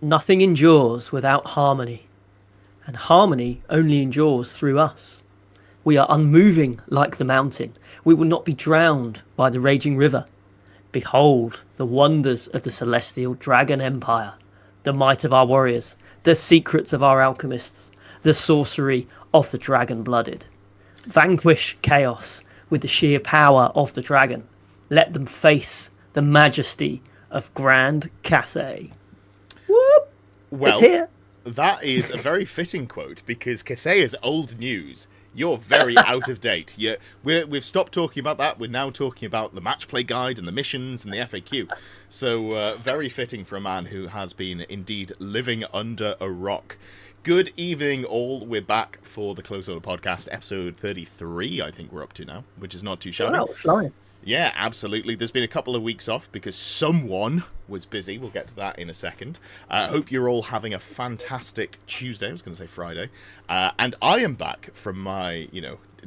Nothing endures without harmony, and harmony only endures through us. We are unmoving like the mountain. We will not be drowned by the raging river. Behold the wonders of the celestial dragon empire, the might of our warriors, the secrets of our alchemists, the sorcery of the dragon-blooded. Vanquish chaos with the sheer power of the dragon. Let them face the majesty of Grand Cathay. Whoop! Well, It's here. that is a very fitting quote, because Cathay is old news. You're very out of date. We've stopped talking about that. We're now talking about the Matchplay guide and the missions and the FAQ. So very fitting for a man who has been indeed living under a rock. Good evening, all. We're back for the Close Order Podcast, episode 33, I think we're up to now, which is not too shabby. Wow, flying. Yeah, absolutely. There's been a couple of weeks off because someone was busy. We'll get to that in a second. I hope you're all having a fantastic Tuesday. I was going to say Friday. And I am back from my,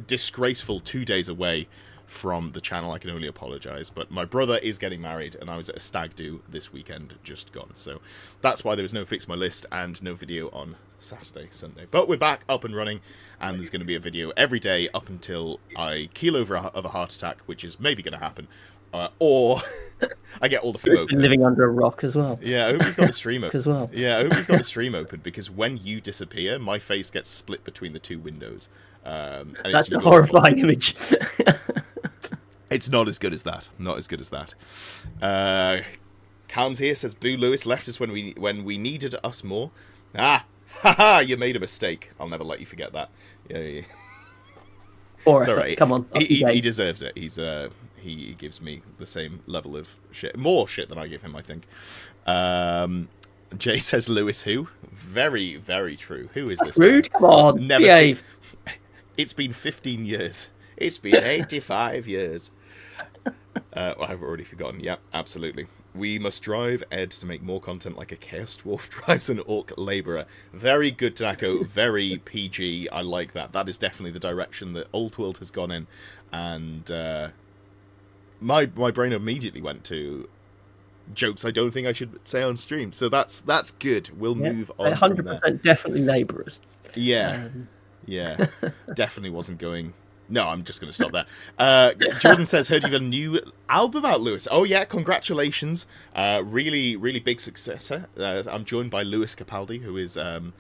disgraceful 2 days away from the channel. I can only apologise. But my brother is getting married and I was at a stag do this weekend just gone. So that's why there was no Fix My List and no video on Saturday, Sunday. But we're back up and running, and there's going to be a video every day up until I keel over of a heart attack, which is maybe going to happen, or I get all the FOMO. Living under a rock as well. Yeah, I hope you've got the stream open. As well. Yeah, I hope you've got the stream open, because when you disappear, my face gets split between the two windows. And that's a horrifying image. It's not as good as that. Not as good as that. Calms here says, "Boo Lewis left us when we needed us more." Haha, you made a mistake. I'll never let you forget that. Yeah. Or right. Come on. He deserves it. He gives me the same level of shit. More shit than I give him, I think. Jay says, "Lewis who?" Very, very true. Who is this? Rude? Come on, never behave. It's been 15 years. It's been 85 years. I've already forgotten. Yep, absolutely. "We must drive Ed to make more content like a Chaos Dwarf drives an Orc Labourer." Very good, Taco. Very PG. I like that. That is definitely the direction that Old World has gone in. And my brain immediately went to jokes I don't think I should say on stream. So that's good. We'll move on. 100% definitely labourers. Yeah. Yeah. Definitely wasn't going... No, I'm just going to stop there. Jordan says, "Heard you've got a new album out, Lewis." Oh, yeah, congratulations. Really, really big success. I'm joined by Lewis Capaldi, who is... I'm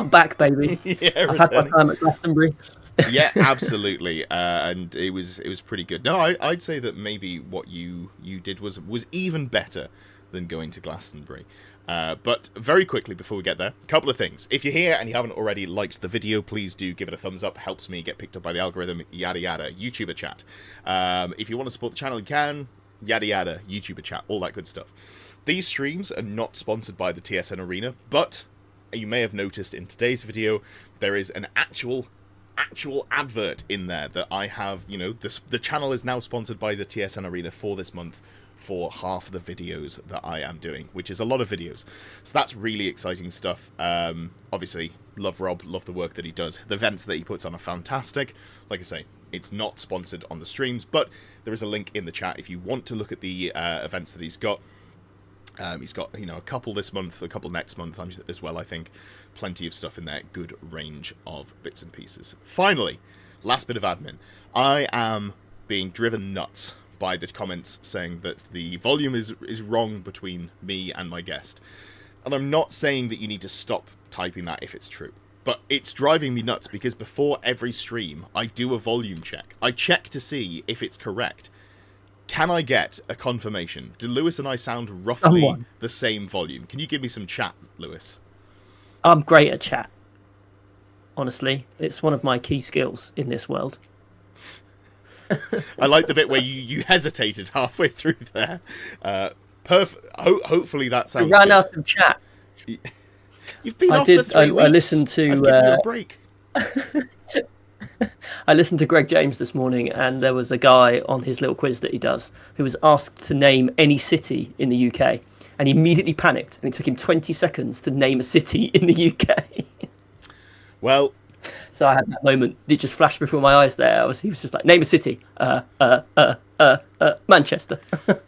back, baby. Yeah, I've had my time at Glastonbury. Yeah, absolutely. And it was pretty good. No, I'd say that maybe what you did was even better than going to Glastonbury. But very quickly before we get there, a couple of things. If you're here and you haven't already liked the video, please do give it a thumbs up. Helps me get picked up by the algorithm, yada yada. YouTuber chat. If you want to support the channel, you can. Yada yada. YouTuber chat. All that good stuff. These streams are not sponsored by the TSN Arena, but you may have noticed in today's video there is an actual advert in there that I have. The channel is now sponsored by the TSN Arena for this month, for half the videos that I am doing, which is a lot of videos. So that's really exciting stuff. Obviously, love Rob, love the work that he does. The events that he puts on are fantastic. Like I say, it's not sponsored on the streams, but there is a link in the chat if you want to look at the events that he's got. He's got, a couple this month, a couple next month as well, I think. Plenty of stuff in there. Good range of bits and pieces. Finally, last bit of admin. I am being driven nuts by the comments saying that the volume is wrong between me and my guest. And I'm not saying that you need to stop typing that if it's true. But it's driving me nuts because before every stream, I do a volume check. I check to see if it's correct. Can I get a confirmation? Do Lewis and I sound roughly the same volume? Can you give me some chat, Lewis? I'm great at chat. Honestly, it's one of my key skills in this world. I like the bit where you hesitated halfway through there. Hopefully that sounds I ran good. out of chat. You've been off for 3 weeks. I listened to... I've given you a break. I listened to Greg James this morning, and there was a guy on his little quiz that he does who was asked to name any city in the UK, and he immediately panicked, and it took him 20 seconds to name a city in the UK. Well... So I had that moment. It just flashed before my eyes there. He was just like, name a city. Manchester.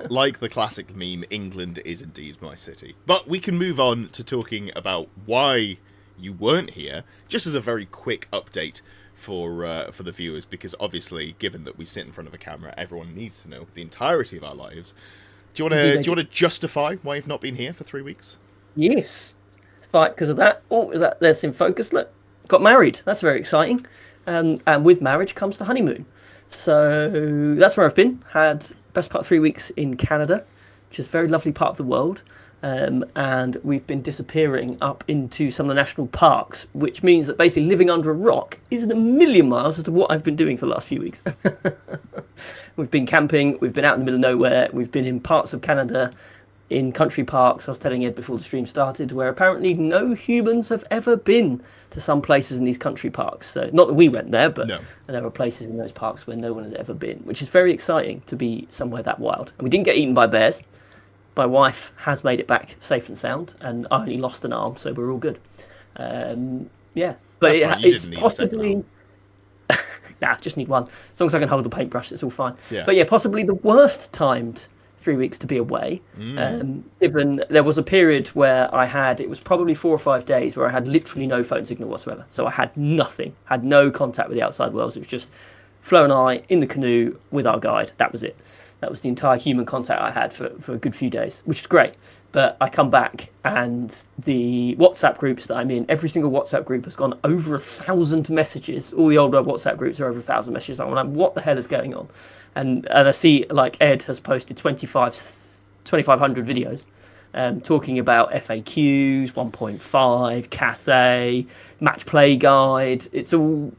Like the classic meme, England is indeed my city. But we can move on to talking about why you weren't here, just as a very quick update for the viewers, because obviously, given that we sit in front of a camera, everyone needs to know the entirety of our lives. Do you want to justify why you've not been here for 3 weeks? Yes. Right, because of that. Oh, is that there's in focus? Look, got married. That's very exciting. And with marriage comes the honeymoon. So that's where I've been. Had best part of 3 weeks in Canada, which is a very lovely part of the world. And we've been disappearing up into some of the national parks, which means that basically living under a rock isn't a million miles as to what I've been doing for the last few weeks. We've been camping, we've been out in the middle of nowhere, we've been in parts of Canada in country parks. I was telling Ed before the stream started, where apparently no humans have ever been to some places in these country parks. So not that we went there, but No. there are places in those parks where no one has ever been, which is very exciting to be somewhere that wild. And we didn't get eaten by bears. My wife has made it back safe and sound, and I only lost an arm, so we're all good. Yeah, but it's possibly. Nah, just need one. As long as I can hold the paintbrush, it's all fine. Yeah. But yeah, possibly the worst timed 3 weeks to be away. Given there was a period where it was probably 4 or 5 days where I had literally no phone signal whatsoever. So I had nothing, had no contact with the outside world. It was just Flo and I in the canoe with our guide. That was it. That was the entire human contact I had for a good few days, which is great. But I come back and the WhatsApp groups that I'm in, every single WhatsApp group has gone over 1,000 messages. All the older WhatsApp groups are over 1,000 messages. I'm like, what the hell is going on? And I see like Ed has posted 2,500 videos talking about FAQs, 1.5, Cathay, Matchplay guide. It's all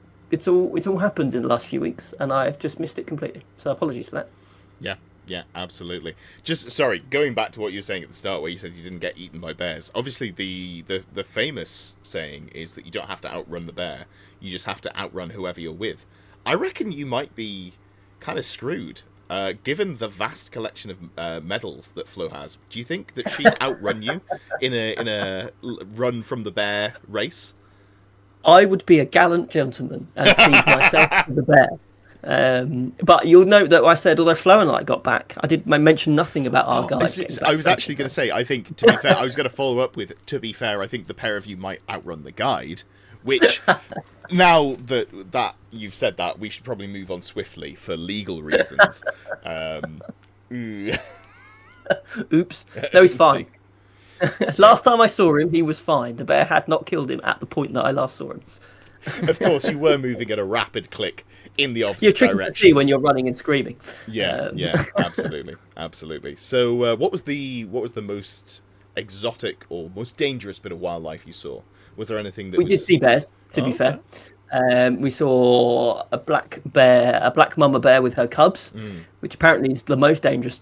happened in the last few weeks, and I've just missed it completely. So apologies for that. Yeah, absolutely. Just, sorry, going back to what you were saying at the start where you said you didn't get eaten by bears. Obviously, the famous saying is that you don't have to outrun the bear. You just have to outrun whoever you're with. I reckon you might be kind of screwed, given the vast collection of medals that Flo has. Do you think that she'd outrun you in a run from the bear race? I would be a gallant gentleman and feed myself to the bear. But you'll note that I said, although Flo and I got back, I mention nothing about our guide. I was actually going to say, I think, to be fair, I was going to follow up with, to be fair, I think the pair of you might outrun the guide, which, now that you've said that, we should probably move on swiftly for legal reasons. Oops. No, he's fine. Last time I saw him, he was fine. The bear had not killed him at the point that I last saw him. Of course, you were moving at a rapid click in the opposite You're tricky direction. to see when you're running and screaming. Yeah, absolutely. So, what was the most exotic or most dangerous bit of wildlife you saw? Was there anything that we did see bears? To be fair, we saw a black mama bear with her cubs, which apparently is the most dangerous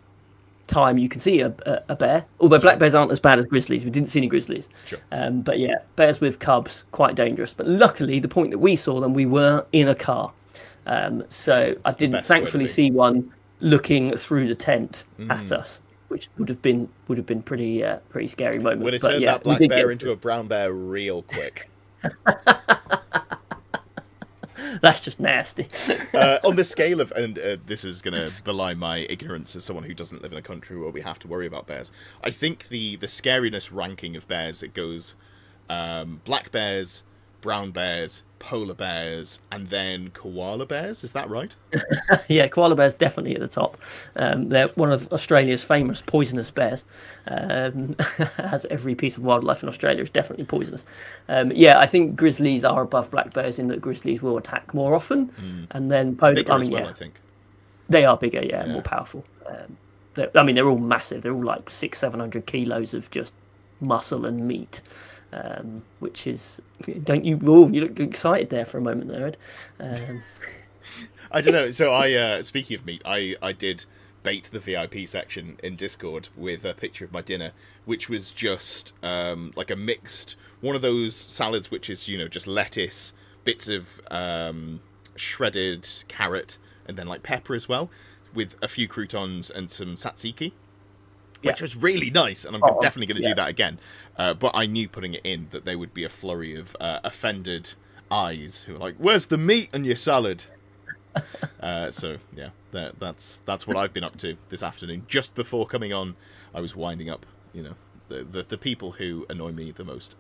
time you can see a bear. Although black bears aren't as bad as grizzlies, we didn't see any grizzlies. Sure. But yeah, bears with cubs, quite dangerous. But luckily, the point that we saw them, we were in a car, so I didn't thankfully see one looking through the tent at us, which would have been pretty scary moment. Would have turned that black bear into a brown bear real quick. That's just nasty. On the scale of, and this is going to belie my ignorance as someone who doesn't live in a country where we have to worry about bears, I think the scariness ranking of bears, it goes black bears, brown bears, polar bears, and then koala bears. Is that right? Yeah, koala bears definitely at the top. They're one of Australia's famous poisonous bears. As every piece of wildlife in Australia is definitely poisonous. Yeah, I think grizzlies are above black bears in that grizzlies will attack more often, and then bigger as well, I think. They are bigger, yeah. More powerful. They're all massive. They're all like 600-700 kilos of just muscle and meat. Which is, don't you? Oh, you look excited there for a moment there, Ed. I don't know. So speaking of meat, I did bait the VIP section in Discord with a picture of my dinner, which was just like a mixed one of those salads, which is just lettuce, bits of shredded carrot, and then like pepper as well, with a few croutons and some tzatziki. Which was really nice, and I'm definitely going to do that again. But I knew putting it in that there would be a flurry of offended eyes who were like, "Where's the meat on your salad?" So yeah, that's what I've been up to this afternoon. Just before coming on, I was winding up, the people who annoy me the most.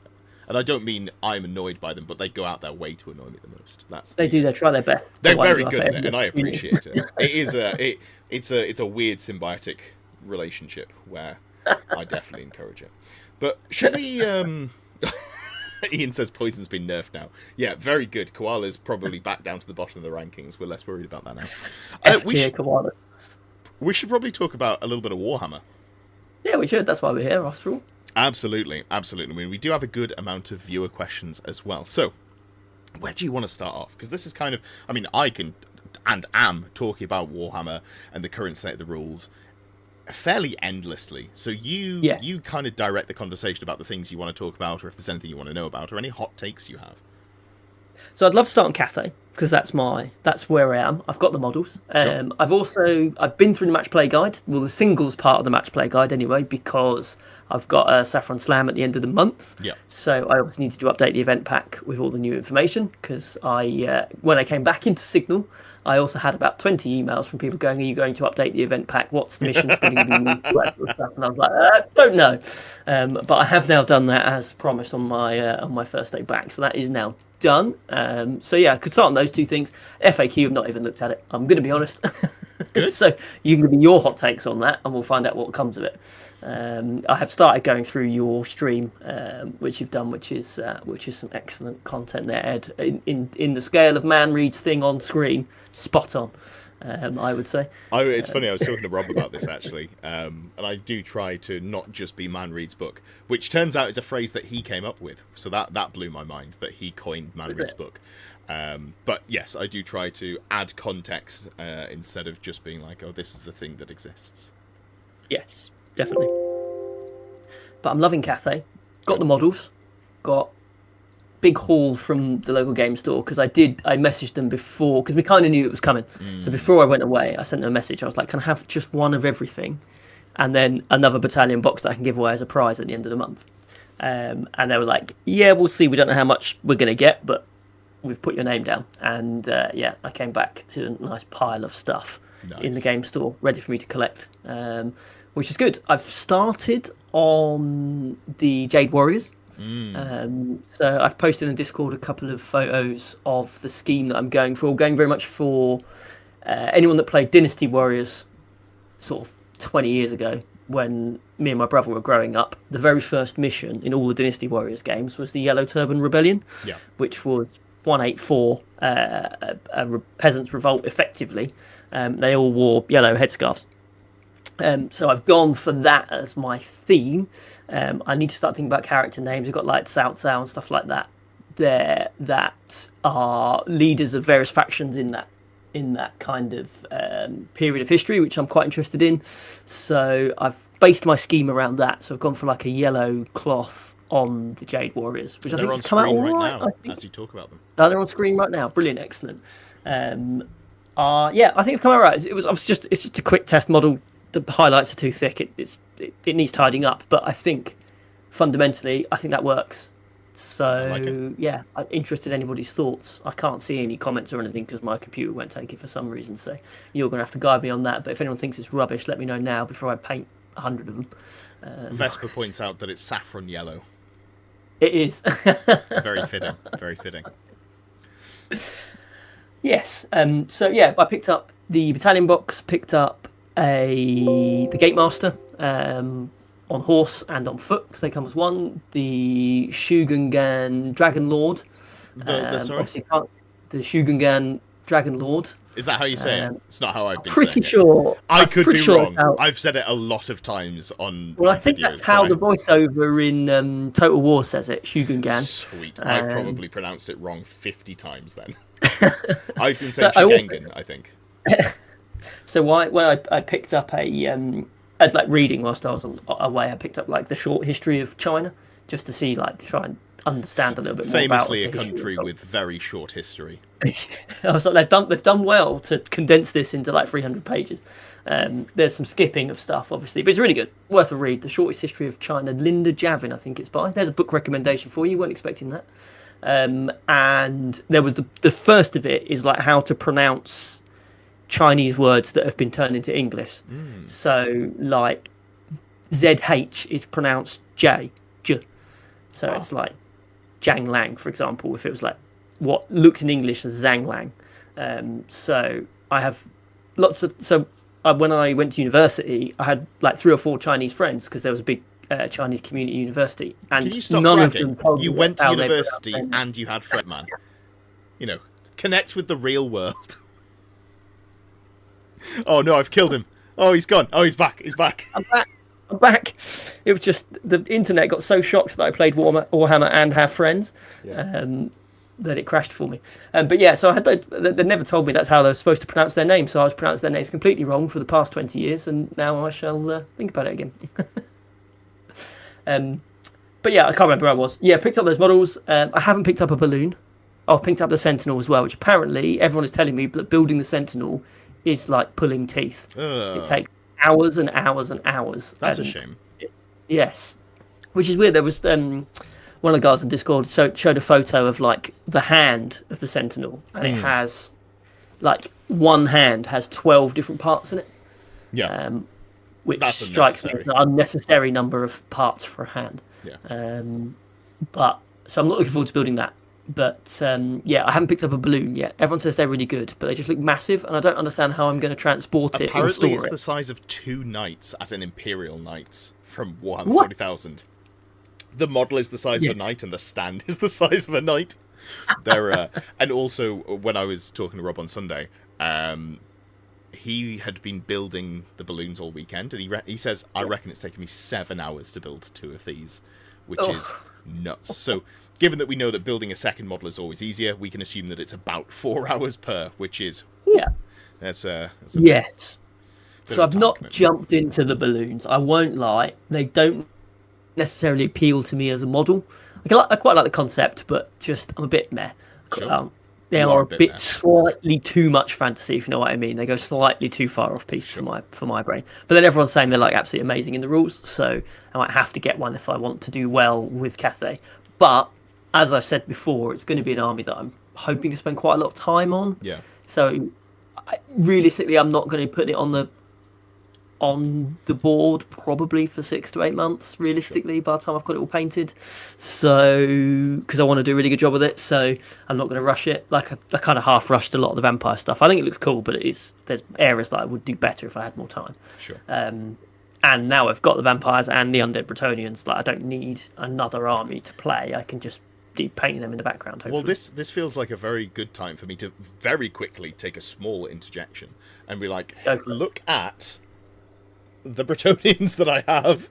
And I don't mean I'm annoyed by them, but they go out their way to annoy me the most. They try their best. They're very good at it, and I appreciate it. It's a weird symbiotic relationship where I definitely encourage it. But should we? Ian says poison's been nerfed now. Yeah, very good. Koala's probably back down to the bottom of the rankings. We're less worried about that now. Koala. We should probably talk about a little bit of Warhammer. Yeah, we should. That's why we're here, after all. Absolutely. I mean, we do have a good amount of viewer questions as well. So, where do you want to start off? Because this is kind of... I mean, I can and am talking about Warhammer and the current state of the rules fairly endlessly. So you kind of direct the conversation about the things you want to talk about, or if there's anything you want to know about, or any hot takes you have. So I'd love to start on Cathay, because that's where I am. I've got the models. Sure. I've been through the Matchplay guide, well, the singles part of the Matchplay guide anyway, because I've got a Saffron Slam at the end of the month. Yeah. So I obviously needed to update the event pack with all the new information, because when I came back into Signal, I also had about 20 emails from people going, "Are you going to update the event pack? What's the missions going to be?" And I was like, "I don't know," but I have now done that as promised on my first day back, so that is now done. So yeah, I could start on those two things. FAQ, I've not even looked at it, I'm going to be honest. So you can give me your hot takes on that, and we'll find out what comes of it. I have started going through your stream, which you've done, which is some excellent content there, Ed. In the scale of man reads thing on screen, spot on. I would say. It's funny, I was talking to Rob about this actually, and I do try to not just be man reads book, which turns out is a phrase that he came up with, so that blew my mind that he coined man reads book. But yes, I do try to add context instead of just being like, oh, this is the thing that exists. Yes, definitely. But I'm loving Cathay. Got the models. Got big haul from the local game store, because I messaged them before, because we kind of knew it was coming. So before I went away, I sent them a message. I was like, can I have just one of everything, and then another battalion box that I can give away as a prize at the end of the month? And they were like, yeah, we'll see, we don't know how much we're going to get, but we've put your name down. And I came back to a nice pile of stuff in the game store ready for me to collect, which is good. I've started on the Jade Warriors. So I've posted in Discord a couple of photos of the scheme that I'm going for. Going very much for anyone that played Dynasty Warriors sort of 20 years ago, when me and my brother were growing up. The very first mission in all the Dynasty Warriors games was the Yellow Turban Rebellion, which was 184, a peasants' revolt effectively. They all wore yellow headscarves. So I've gone for that as my theme. I need to start thinking about character names. We've got like Cao Cao and stuff like that there that are leaders of various factions in that kind of period of history, which I'm quite interested in. So I've based my scheme around that. So I've gone for like a yellow cloth on the Jade Warriors, which I think has come out all right now, as you talk about them. They're on screen right now. Brilliant, excellent. I think it's come out right. It's just a quick test model. The highlights are too thick. It needs tidying up, but I think fundamentally, I think that works. So I'm interested in anybody's thoughts. I can't see any comments or anything because my computer won't take it for some reason. So you're going to have to guide me on that. But if anyone thinks it's rubbish, let me know now before I paint 100 of them. Vespa points out that it's saffron yellow. It is. Very fitting. Very fitting. Yes. I picked up the battalion box. Picked up the Gatemaster on horse and on foot. So they come as one. The Shugungan Dragon Lord. Obviously, the Shugungan Dragon Lord. Is that how you say it? It's not how I've been pretty saying sure. it. I could be wrong. I've said it a lot of times on Well, I think that's how the voiceover in Total War says it, Shugungan. Sweet. I've probably pronounced it wrong 50 times then. I've been saying Shugengan, I think. So when I picked up as like reading whilst I was away, I picked up like the short history of China, just to see, like, try and understand a little bit more about famously a country with very short history. I was like, they've done well to condense this into like 300 pages. There's some skipping of stuff, obviously, but it's really good, worth a read. The shortest history of China, Linda Javin, I think it's by. There's a book recommendation for you. You weren't expecting that. And there was the first of it is like how to pronounce Chinese words that have been turned into English. So like ZH is pronounced J. So it's like Zhang Lang, for example, if it was like what looks in English as Zhang Lang. So I have lots of. When I went to university, I had like 3 or 4 Chinese friends because there was a big Chinese community university, and Can you stop none bragging? of them told You me went to how they university pronounced and you had friend man. You know, connect with the real world. Oh no, I've killed him. Oh, he's gone. Oh, he's back. He's back. I'm back. It was just the internet got so shocked that I played Warhammer and have friends, that it crashed for me. But yeah, so I had they never told me that's how they were supposed to pronounce their names, so I was pronouncing their names completely wrong for the past 20 years, and now I shall think about it again. But yeah, I can't remember where I was. Yeah, picked up those models. I haven't picked up a balloon. I've picked up the Sentinel as well, which apparently everyone is telling me that building the Sentinel is like pulling teeth. It takes hours and hours and hours. That's a shame. Yes, which is weird. There was one of the guys on Discord showed a photo of like the hand of the Sentinel, and it has like one hand has 12 different parts in it. Yeah, which that's strikes me as an unnecessary number of parts for a hand. Yeah. But so I'm not looking forward to building that. But yeah, I haven't picked up a balloon yet. Everyone says they're really good, but they just look massive, and I don't understand how I'm going to transport it. Apparently, or it's store the size of 2 knights, as in Imperial Knights from Warhammer What? 40,000. The model is the size of a knight, and the stand is the size of a knight. They're and also when I was talking to Rob on Sunday, he had been building the balloons all weekend, and he says, I reckon it's taken me 7 hours to build 2 of these, which is nuts. So, given that we know that building a second model is always easier, we can assume that it's about 4 hours per, which is that's a yes. bit So of I've a not time commitment. jumped into the balloons. I won't lie; they don't necessarily appeal to me as a model. I quite like the concept, but just I'm a bit meh. Sure. They You are are a a bit bit meh. slightly too much fantasy, if you know what I mean. They go slightly too far off piece for my brain. But then everyone's saying they're like absolutely amazing in the rules, so I might have to get one if I want to do well with Cathay. But as I've said before, it's going to be an army that I'm hoping to spend quite a lot of time on. Yeah. So realistically, I'm not going to put it on the board probably for 6 to 8 months realistically by the time I've got it all painted, so because I want to do a really good job with it, so I'm not going to rush it. Like I kind of half rushed a lot of the vampire stuff. I think it looks cool, but there's areas that I would do better if I had more time. Sure. And now I've got the vampires and the undead Bretonians, like I don't need another army to play. I can just do painting them in the background, hopefully. Well, this feels like a very good time for me to very quickly take a small interjection and be like, Go for it. look at the Bretonians that I have.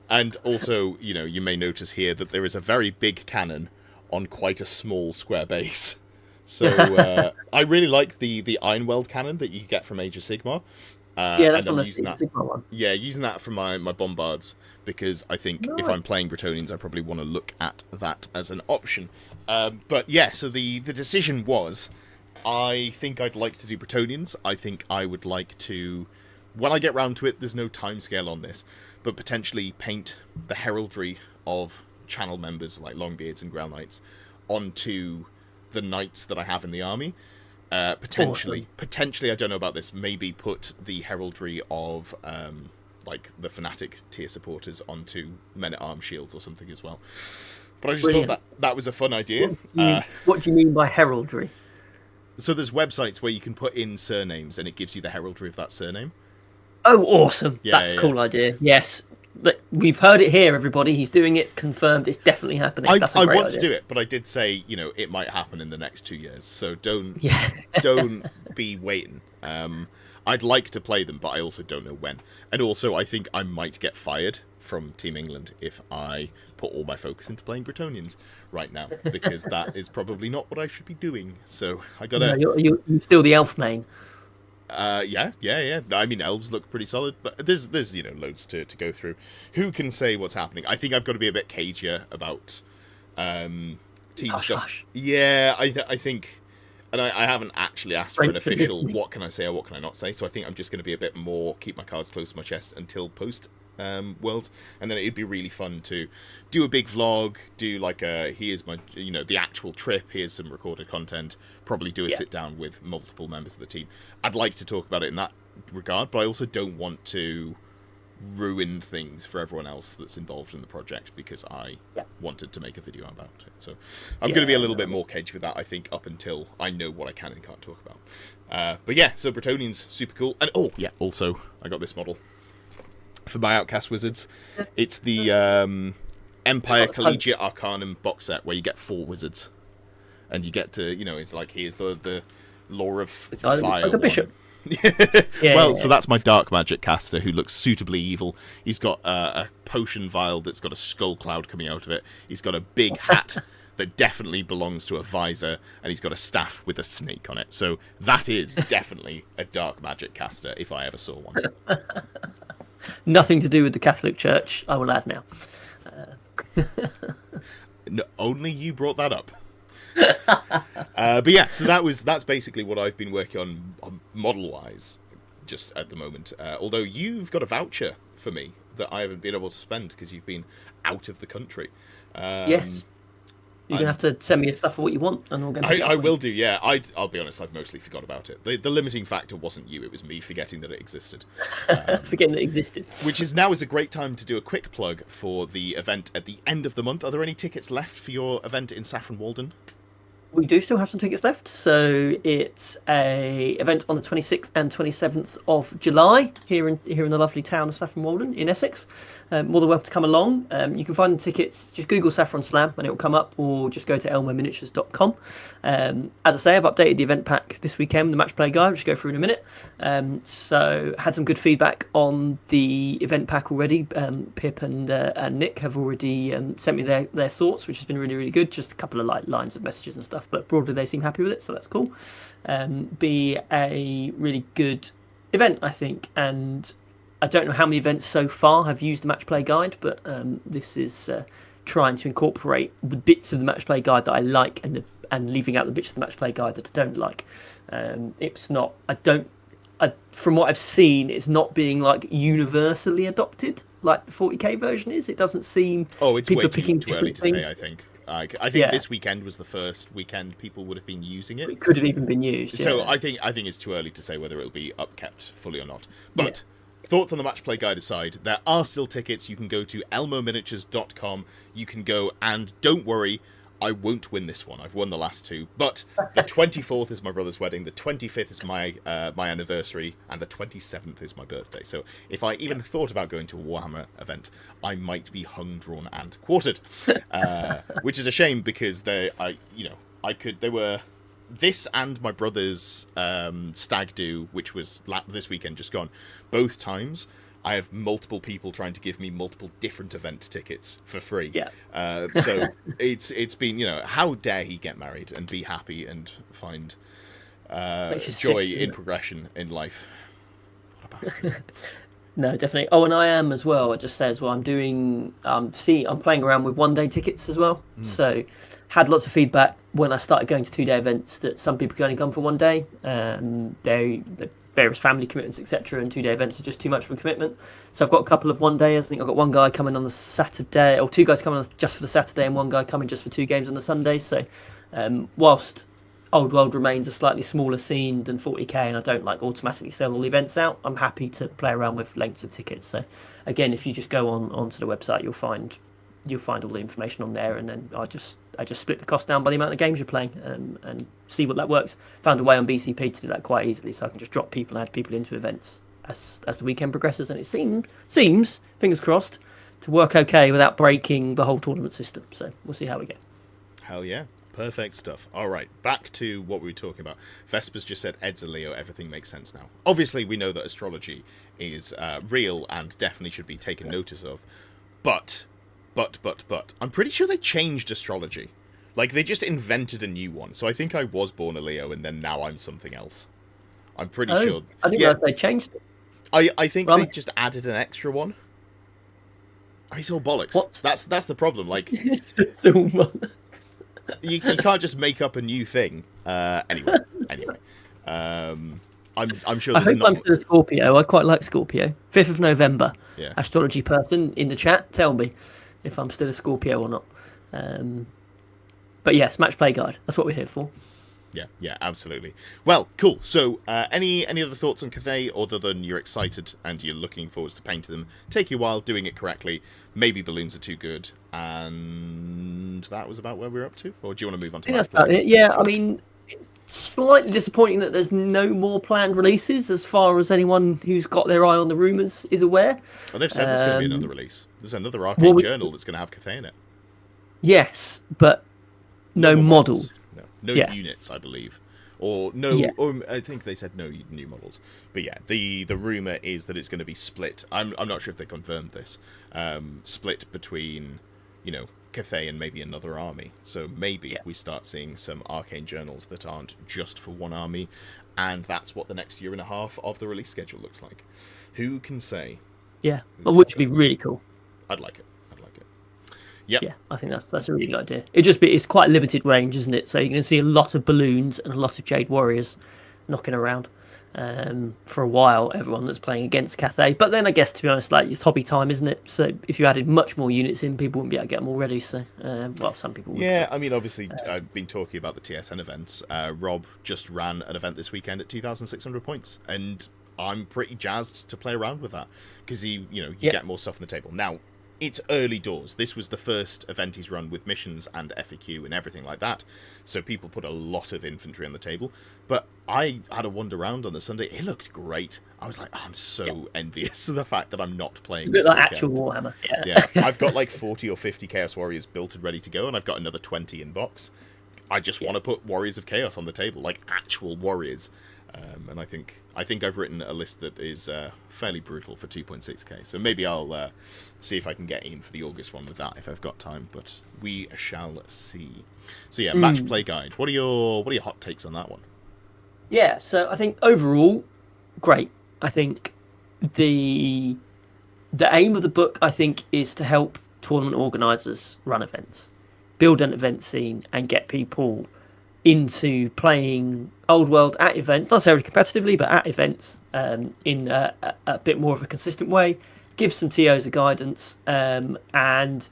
And also, you may notice here that there is a very big cannon on quite a small square base. So I really like the Ironweld cannon that you get from Age of Sigmar. Yeah, that's and one I'm of using the that. Sigma one. Yeah, using that for my bombards, because I think if I'm playing Bretonians, I probably want to look at that as an option. But yeah, so the decision was, I think I'd like to do Bretonians. I think I would like to, when I get round to it, there's no timescale on this, but potentially paint the heraldry of channel members like Longbeards and Ground Knights onto the knights that I have in the army. Potentially, I don't know about this, maybe put the heraldry of like the Fnatic tier supporters onto men-at-arms shields or something as well. But I just thought that was a fun idea. What do you mean by heraldry? So there's websites where you can put in surnames and it gives you the heraldry of that surname. Oh, awesome. Yeah, That's a cool idea. Yes. We've heard it here, everybody. He's doing it. It's confirmed. It's definitely happening. That's a I great want idea. to do it, but I did say, it might happen in the next 2 years. So don't be waiting. I'd like to play them, but I also don't know when. And also, I think I might get fired from Team England if I put all my focus into playing Bretonians right now, because that is probably not what I should be doing. So I gotta. No, you're still the elf main. Yeah. I mean, elves look pretty solid, but there's loads to go through. Who can say what's happening? I think I've got to be a bit cagier about team stuff. Hush. Yeah, I think, and I haven't actually asked for an official what can I say or what can I not say. So I think I'm just going to be a bit more keep my cards close to my chest until post worlds, and then it'd be really fun to do a big vlog, do like here's my, the actual trip, here's some recorded content, probably do a sit down with multiple members of the team. I'd like to talk about it in that regard, but I also don't want to ruin things for everyone else that's involved in the project because I wanted to make a video about it. So I'm going to be a little bit more cagey with that, I think, up until I know what I can and can't talk about. But yeah, so Bretonnian's super cool. And also I got this model for my Outcast Wizards. It's the Empire Collegiate Arcanum box set where you get 4 wizards. And you get to, it's like, here's the Lore of Fire. Like a bishop. So that's my dark magic caster who looks suitably evil. He's got a potion vial that's got a skull cloud coming out of it. He's got a big hat that definitely belongs to a visor, and he's got a staff with a snake on it. So that is definitely a dark magic caster if I ever saw one. Nothing to do with the Catholic Church, I will add now. No, only you brought that up. But yeah, so that's basically what I've been working on model-wise, just at the moment. Although you've got a voucher for me that I haven't been able to spend because you've been out of the country. Yes. You're going to have to send me stuff for what you want, and we're going to. I will do, yeah. I'll be honest, I've mostly forgot about it. The limiting factor wasn't you, it was me forgetting that it existed. Forgetting that it existed. Which is now is a great time to do a quick plug for the event at the end of the month. Are there any tickets left for your event in Saffron Walden? We do still have some tickets left, so it's a event on the 26th and 27th of July here in the lovely town of Saffron Walden in Essex. More than welcome to come along. You can find the tickets, just Google Saffron Slam and it will come up, or just go to elmominiatures.com. As I say, I've updated the event pack this weekend, the Matchplay guide, which I'll go through in a minute. So had some good feedback on the event pack already. Pip and Nick have already sent me their thoughts, which has been really, really good. Just a couple of lines of messages and stuff, but broadly they seem happy with it, so that's cool. Be a really good event, I think, and I don't know how many events so far have used the Matchplay guide, but this is trying to incorporate the bits of the Matchplay guide that I like and leaving out the bits of the Matchplay guide that I don't like. It's not, from what I've seen, it's not being like universally adopted like the 40k version is. It doesn't seem it's people way picking too early to things. say, I think this weekend was the first weekend people would have been using it. It could have even been used. So I think it's too early to say whether it'll be upkept fully or not. But thoughts on the Matchplay guide aside, there are still tickets. You can go to elmominiatures.com. You can go, and don't worry, I won't win this one. I've won the last 2. But the 24th is my brother's wedding, the 25th is my anniversary, and the 27th is my birthday. So if I even thought about going to a Warhammer event, I might be hung, drawn, and quartered. Which is a shame because they were this and my brother's stag do, which was this weekend just gone. Both times I have multiple people trying to give me multiple different event tickets for free. So it's been, how dare he get married and be happy and find joy in progression in life. What a bastard. No, definitely. Oh, and I am as well. It just says, I'm doing. I'm playing around with 1-day tickets as well. So, had lots of feedback when I started going to 2-day events that some people can only come for 1 day. The various family commitments, etc., and 2-day events are just too much of a commitment. So I've got a couple of 1-dayers. I think I've got one guy coming on the Saturday, or 2 guys coming on just for the Saturday, and one guy coming just for 2 games on the Sunday. So, whilst Old World remains a slightly smaller scene than 40k, and I don't automatically sell all the events out, I'm happy to play around with lengths of tickets. So again, if you just go onto the website, you'll find all the information on there, and then I just split the cost down by the amount of games you're playing, and see what that works. Found a way on BCP to do that quite easily, so I can just drop people and add people into events as the weekend progresses, and it seems, fingers crossed, to work okay without breaking the whole tournament system. So we'll see how we go. Hell yeah. Perfect stuff. All right, back to what we were talking about. Vesper's just said Ed's a Leo. Everything makes sense now. Obviously, we know that astrology is real and definitely should be taken notice of. But, I'm pretty sure they changed astrology. Like, they just invented a new one. So I think I was born a Leo, and then now I'm something else. I'm pretty sure. I think they changed it. I think they just added an extra one. It's all bollocks. What? That's the problem. Like, it's just all bollocks. You can't just make up a new thing. Anyway. I'm sure I there's hope not. I'm still a Scorpio. I quite like Scorpio. 5th of November. Yeah. Astrology person in the chat, tell me if I'm still a Scorpio or not. Um, but yes, match play guide. That's what we're here for. Yeah, absolutely. Well, cool. So, any other thoughts on Cathay, other than you're excited and you're looking forward to painting them? Take you a while doing it correctly. Maybe balloons are too good, and that was about where we're up to. Or do you want to move on to I think that's Matchplay? about it. Yeah, I mean, slightly disappointing that there's no more planned releases, as far as anyone who's got their eye on the rumours is aware. Well, they've said there's going to be another release. There's another well, arcane journal that's going to have Cathay in it. Yes, but no more model. No Yeah. units, I believe. Or no, Yeah. or I think they said no new models. But yeah, the rumor is that it's going to be split. I'm not sure if they confirmed this. Split between, Cathay and maybe another army. So maybe we start seeing some arcane journals that aren't just for one army, and that's what the next year and a half of the release schedule looks like. Who can say? Yeah, which would be really cool. I'd like it. Yep. Yeah, I think that's a really good idea. It's quite limited range, isn't it? So you're going to see a lot of balloons and a lot of Jade Warriors knocking around for a while. Everyone that's playing against Cathay, but then I guess, to be honest, like, it's hobby time, isn't it? So if you added much more units in, people wouldn't be able to get them all ready. So well, some people would. Yeah, I mean, obviously, I've been talking about the TSN events. Rob just ran an event this weekend at 2,600 points, and I'm pretty jazzed to play around with that because you get more stuff on the table now. It's early doors. This was the first event he's run with missions and FAQ and everything like that. So people put a lot of infantry on the table. But I had a wander around on the Sunday. It looked great. I was like, I'm so envious of the fact that I'm not playing this like weekend. actual Warhammer. Yeah, I've got like 40 or 50 Chaos Warriors built and ready to go, and I've got another 20 in box. I just want to put Warriors of Chaos on the table, like actual warriors. And I think I've written a list that is fairly brutal for 2.6k. So maybe I'll see if I can get in for the August one with that if I've got time. But we shall see. So yeah, match play guide. What are your hot takes on that one? Yeah, so I think overall, great. I think the aim of the book, I think, is to help tournament organisers run events, build an event scene, and get people into playing Old World at events, not necessarily competitively, but at events in a bit more of a consistent way, give some TOs a guidance, and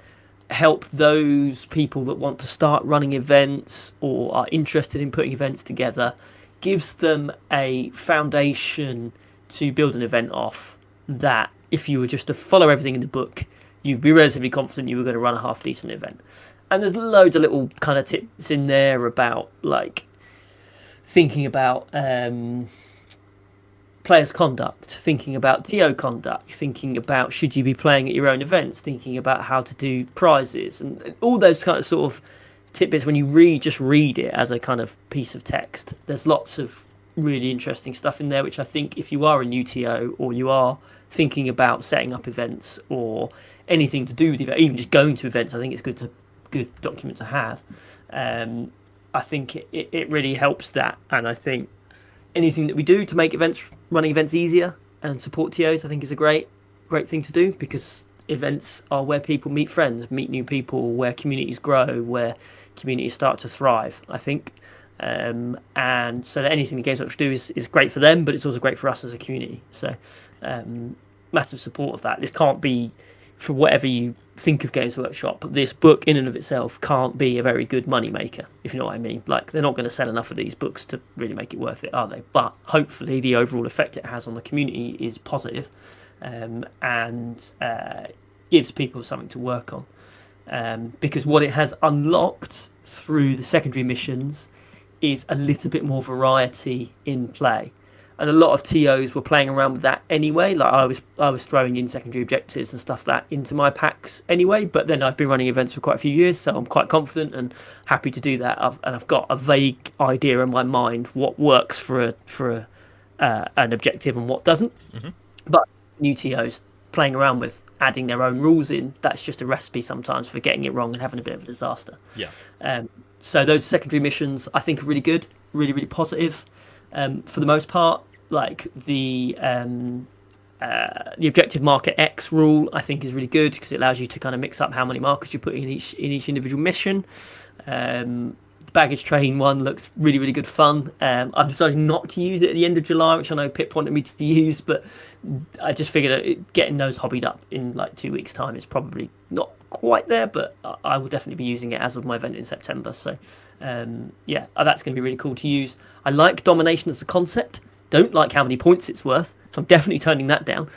help those people that want to start running events or are interested in putting events together, gives them a foundation to build an event off that, if you were just to follow everything in the book, you'd be relatively confident you were going to run a half decent event. And there's loads of little kind of tips in there about, like, thinking about players' conduct, thinking about TO conduct, thinking about should you be playing at your own events, thinking about how to do prizes, and all those kind of sort of tidbits. When you just read it as a kind of piece of text, there's lots of really interesting stuff in there, which I think if you are a new TO or you are thinking about setting up events or anything to do with events, even just going to events, I think it's good document to have. I think it really helps that, and I think anything that we do to make running events easier and support TOs, I think is a great thing to do, because events are where people meet friends, meet new people, where communities grow, where communities start to thrive, I think. And so that anything the Games Workshop do is great for them, but it's also great for us as a community. So massive support of that. This can't be, for whatever you think of Games Workshop, this book in and of itself can't be a very good money maker, if you know what I mean. Like, they're not going to sell enough of these books to really make it worth it, are they? But hopefully the overall effect it has on the community is positive, and gives people something to work on. Because what it has unlocked through the secondary missions is a little bit more variety in play. And a lot of TOs were playing around with that anyway. Like, I was throwing in secondary objectives and stuff like that into my packs anyway. But then I've been running events for quite a few years, so I'm quite confident and happy to do that. I've got a vague idea in my mind what works for an objective and what doesn't. Mm-hmm. But new TOs playing around with adding their own rules in, that's just a recipe sometimes for getting it wrong and having a bit of a disaster. Yeah. So those secondary missions, I think, are really good, really, really positive. For the most part, like the objective marker X rule, I think, is really good because it allows you to kind of mix up how many markers you put in each individual mission. The baggage train one looks really, really good fun. I've decided not to use it at the end of July, which I know Pip wanted me to use, but I just figured that getting those hobbied up in like 2 weeks' time is probably not quite there, but I will definitely be using it as of my event in September. So, that's going to be really cool to use. I like domination as a concept. Don't like how many points it's worth, so I'm definitely turning that down.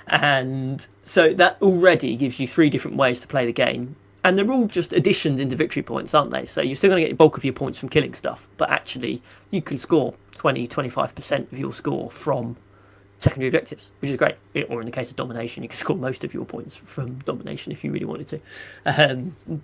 And so that already gives you 3 different ways to play the game. And they're all just additions into victory points, aren't they? So you're still going to get the bulk of your points from killing stuff, but actually you can score 20-25% of your score from secondary objectives, which is great. Or in the case of domination, you can score most of your points from domination if you really wanted to.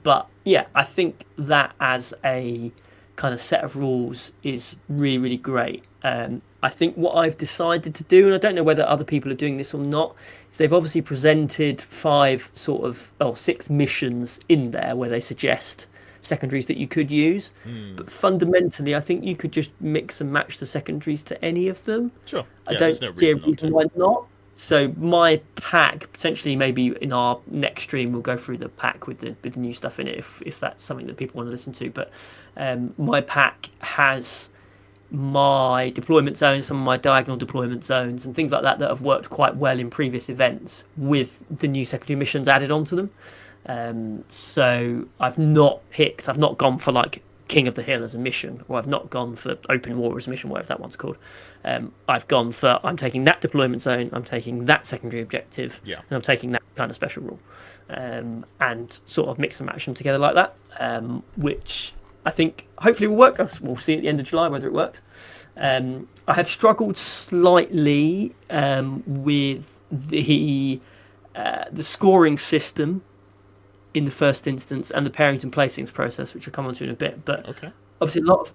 But yeah, I think that as a kind of set of rules is really, really great. I think what I've decided to do, and I don't know whether other people are doing this or not, is they've obviously presented 6 missions in there where they suggest secondaries that you could use. But fundamentally, I think you could just mix and match the secondaries to any of them. Sure. I don't see a reason why not. So my pack, potentially maybe in our next stream, we'll go through the pack with the new stuff in it if that's something that people want to listen to. But my pack has my deployment zones, some of my diagonal deployment zones and things like that have worked quite well in previous events with the new secondary missions added onto them. So I've not gone for like King of the Hill as a mission, or I've not gone for Open War as a mission, whatever that one's called. I've gone for, I'm taking that deployment zone, I'm taking that secondary objective, and I'm taking that kind of special rule, and sort of mix and match them together like that, which I think hopefully will work. We'll see at the end of July whether it works. I have struggled slightly with the scoring system in the first instance and the pairings and placings process, which I'll come on to in a bit. But obviously a lot of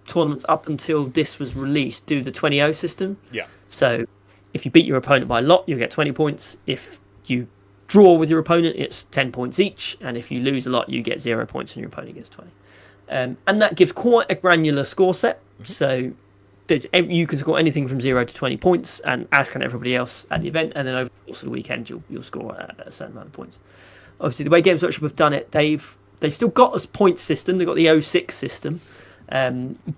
tournaments up until this was released do the 20-0 system. Yeah. So if you beat your opponent by a lot, you get 20 points. If you draw with your opponent, it's 10 points each. And if you lose a lot, you get 0 points and your opponent gets 20. And that gives quite a granular score set. So you can score anything from 0 to 20 points, and as can everybody else at the event. And then over the course of the weekend, you'll score a certain amount of points. Obviously, the way Games Workshop have done it, they've still got a point system. They've got the 06 system,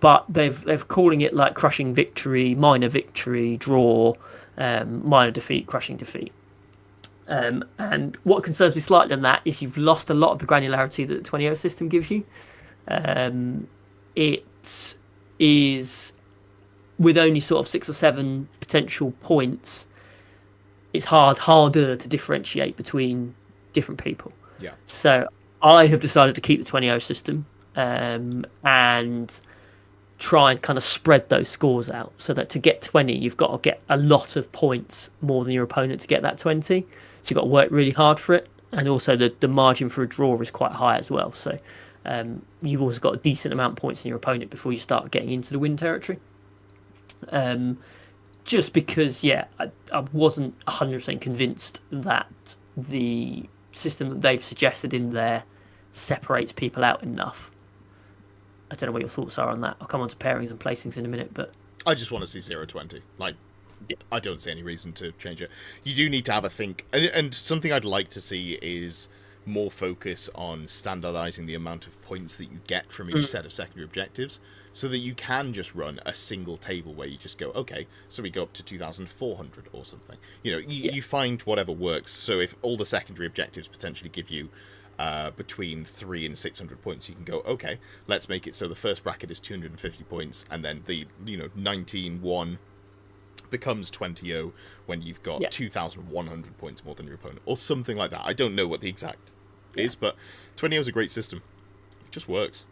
but they've calling it like crushing victory, minor victory, draw, minor defeat, crushing defeat. And what concerns me slightly on that is you've lost a lot of the granularity that the 20-0 system gives you. It is with only sort of 6 or 7 potential points. It's harder to differentiate between different people. Yeah. So I have decided to keep the 20-0 system and try and kind of spread those scores out so that to get 20, you've got to get a lot of points more than your opponent to get that 20. So you've got to work really hard for it. And also the margin for a draw is quite high as well. So you've also got a decent amount of points in your opponent before you start getting into the win territory. Just because, I wasn't 100% convinced that the system that they've suggested in there separates people out enough. I don't know what your thoughts are on that. I'll come on to pairings and placings in a minute, but I just want to see 0-20. I don't see any reason to change it. You do need to have a think, and something I'd like to see is more focus on standardizing the amount of points that you get from each set of secondary objectives, so that you can just run a single table where you just go, okay, so we go up to 2,400 or something. You find whatever works. So if all the secondary objectives potentially give you between 300 and 600 points, you can go, okay, let's make it so the first bracket is 250 points, and then the 19-1 becomes 20-0 when you've got 2,100 points more than your opponent, or something like that. I don't know what the exact is, but 20-0 is a great system. It just works.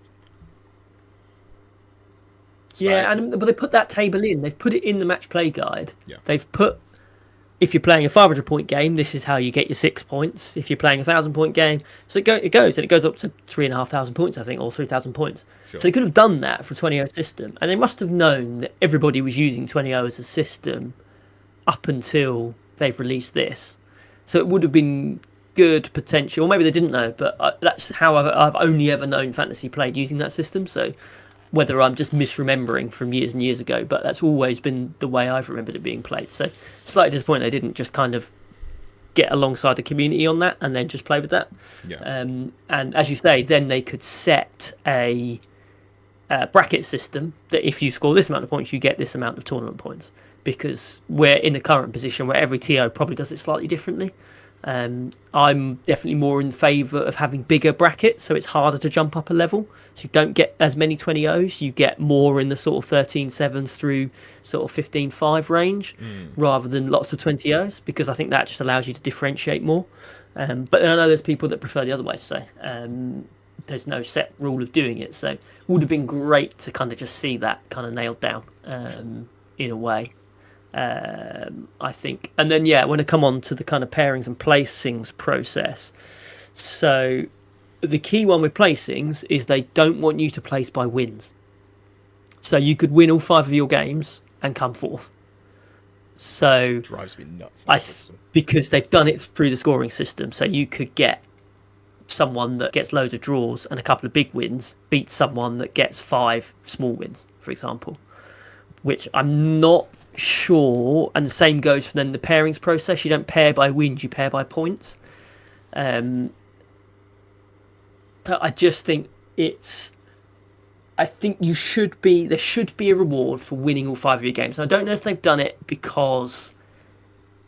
But they put that table in. They've put it in the match play guide. Yeah. They've put, if you're playing a 500-point game, this is how you get your 6 points. If you're playing a 1,000-point game, so it goes up to 3,500 points, I think, or 3,000 points. Sure. So they could have done that for a 20-0 system, and they must have known that everybody was using 20-0 as a system up until they've released this. So it would have been good potential, or maybe they didn't know, but that's how I've only ever known Fantasy played using that system. So whether I'm just misremembering from years and years ago, but that's always been the way I've remembered it being played. So slightly disappointed they didn't just kind of get alongside the community on that and then just play with that. Yeah. And as you say, then they could set a bracket system that if you score this amount of points, you get this amount of tournament points. Because we're in the current position where every TO probably does it slightly differently. I'm definitely more in favour of having bigger brackets, so it's harder to jump up a level. So you don't get as many 20-0s, you get more in the sort of 13-7s through sort of 15-5 range, rather than lots of 20-0s, because I think that just allows you to differentiate more. But then I know there's people that prefer the other way, so there's no set rule of doing it. So it would have been great to kind of just see that kind of nailed down in a way. I think, and then when I come on to the kind of pairings and placings process, so the key one with placings is they don't want you to place by wins. So you could win all 5 of your games and come fourth. So Drives me nuts. Because they've done it through the scoring system, so you could get someone that gets loads of draws and a couple of big wins beat someone that gets 5 small wins, for example, which I'm not sure. And the same goes for then the pairings process. You don't pair by wins, you pair by points. I just think there should be a reward for winning all 5 of your games. And I don't know if they've done it because,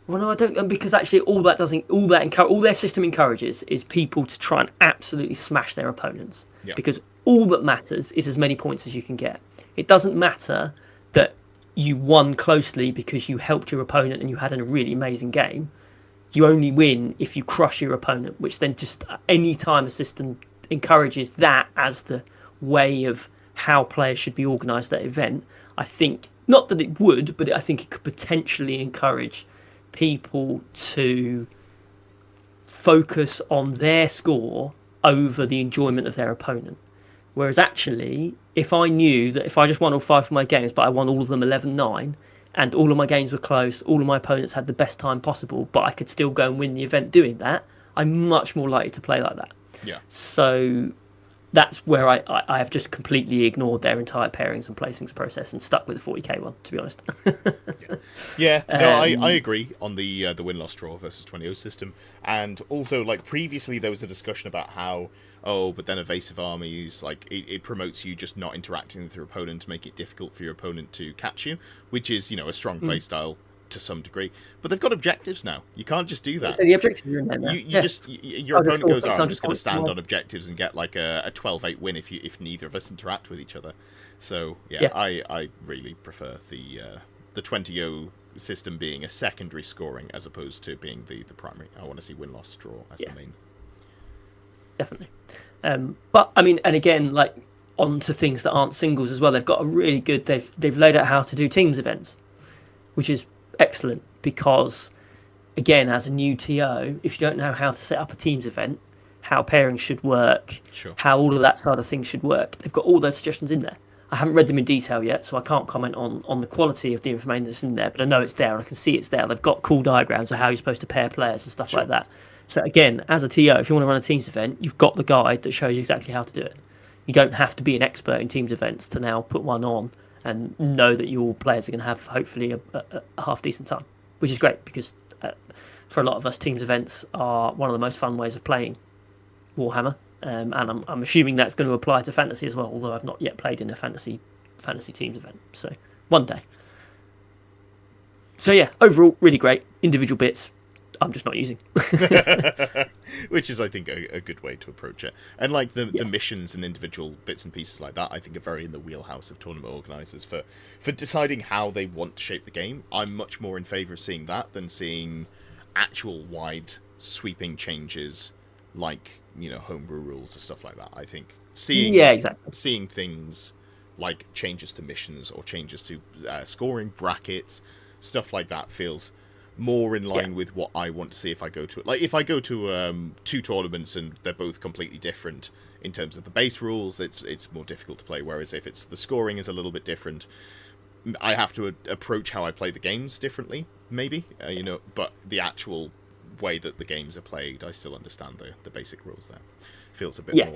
well, no, I don't, because actually all their system encourages is people to try and absolutely smash their opponents. Yeah. Because all that matters is as many points as you can get. It doesn't matter that you won closely because you helped your opponent and you had a really amazing game. You only win if you crush your opponent, which then just any time a system encourages that as the way of how players should be organised at that event, I think, not that it would, but I think it could potentially encourage people to focus on their score over the enjoyment of their opponent. Whereas actually, if I knew that if I just won all 5 of my games, but I won all of them 11-9, and all of my games were close, all of my opponents had the best time possible, but I could still go and win the event doing that, I'm much more likely to play like that. Yeah. So that's where I have just completely ignored their entire pairings and placings process and stuck with the 40k one, to be honest. Yeah, no, I agree on the win-loss draw versus 20-0 system. And also, like, previously there was a discussion about how, but then evasive armies, like, it promotes you just not interacting with your opponent to make it difficult for your opponent to catch you, which is, a strong playstyle to some degree. But they've got objectives now. You can't just do that. So the objectives are in there now. Your opponent goes, I'm just going to stand on objectives and get like a 12-8 win if neither of us interact with each other. So I really prefer the 20-0 system being a secondary scoring as opposed to being the primary. I want to see win-loss draw as the main. Definitely. But I mean, and again, like, on to things that aren't singles as well. They've got a really good. They've laid out how to do teams events, which is excellent, because again, as a new TO, if you don't know how to set up a teams event, how pairing should work, how all of that side of things should work, they've got all those suggestions in there. I haven't read them in detail yet, so I can't comment on the quality of the information that's in there, but I know it's there and I can see it's there. They've got cool diagrams of how you're supposed to pair players and stuff like that. So again, as a TO, if you want to run a teams event, you've got the guide that shows you exactly how to do it. You don't have to be an expert in teams events to now put one on and know that your players are going to have hopefully a half decent time, which is great, because for a lot of us, teams events are one of the most fun ways of playing Warhammer, and I'm assuming that's going to apply to fantasy as well, although I've not yet played in a fantasy teams event, so one day. So yeah, overall really great. Individual bits I'm just not using. Which is, I think, a good way to approach it. And like the missions and individual bits and pieces like that, I think, are very in the wheelhouse of tournament organisers for deciding how they want to shape the game. I'm much more in favour of seeing that than seeing actual wide sweeping changes like, homebrew rules or stuff like that. I think seeing things like changes to missions or changes to scoring brackets, stuff like that feels more in line with what I want to see if I go to it. Like, if I go to 2 tournaments and they're both completely different in terms of the base rules, it's more difficult to play. Whereas if it's the scoring is a little bit different, I have to approach how I play the games differently, maybe. But the actual way that the games are played, I still understand the basic rules there. Feels a bit more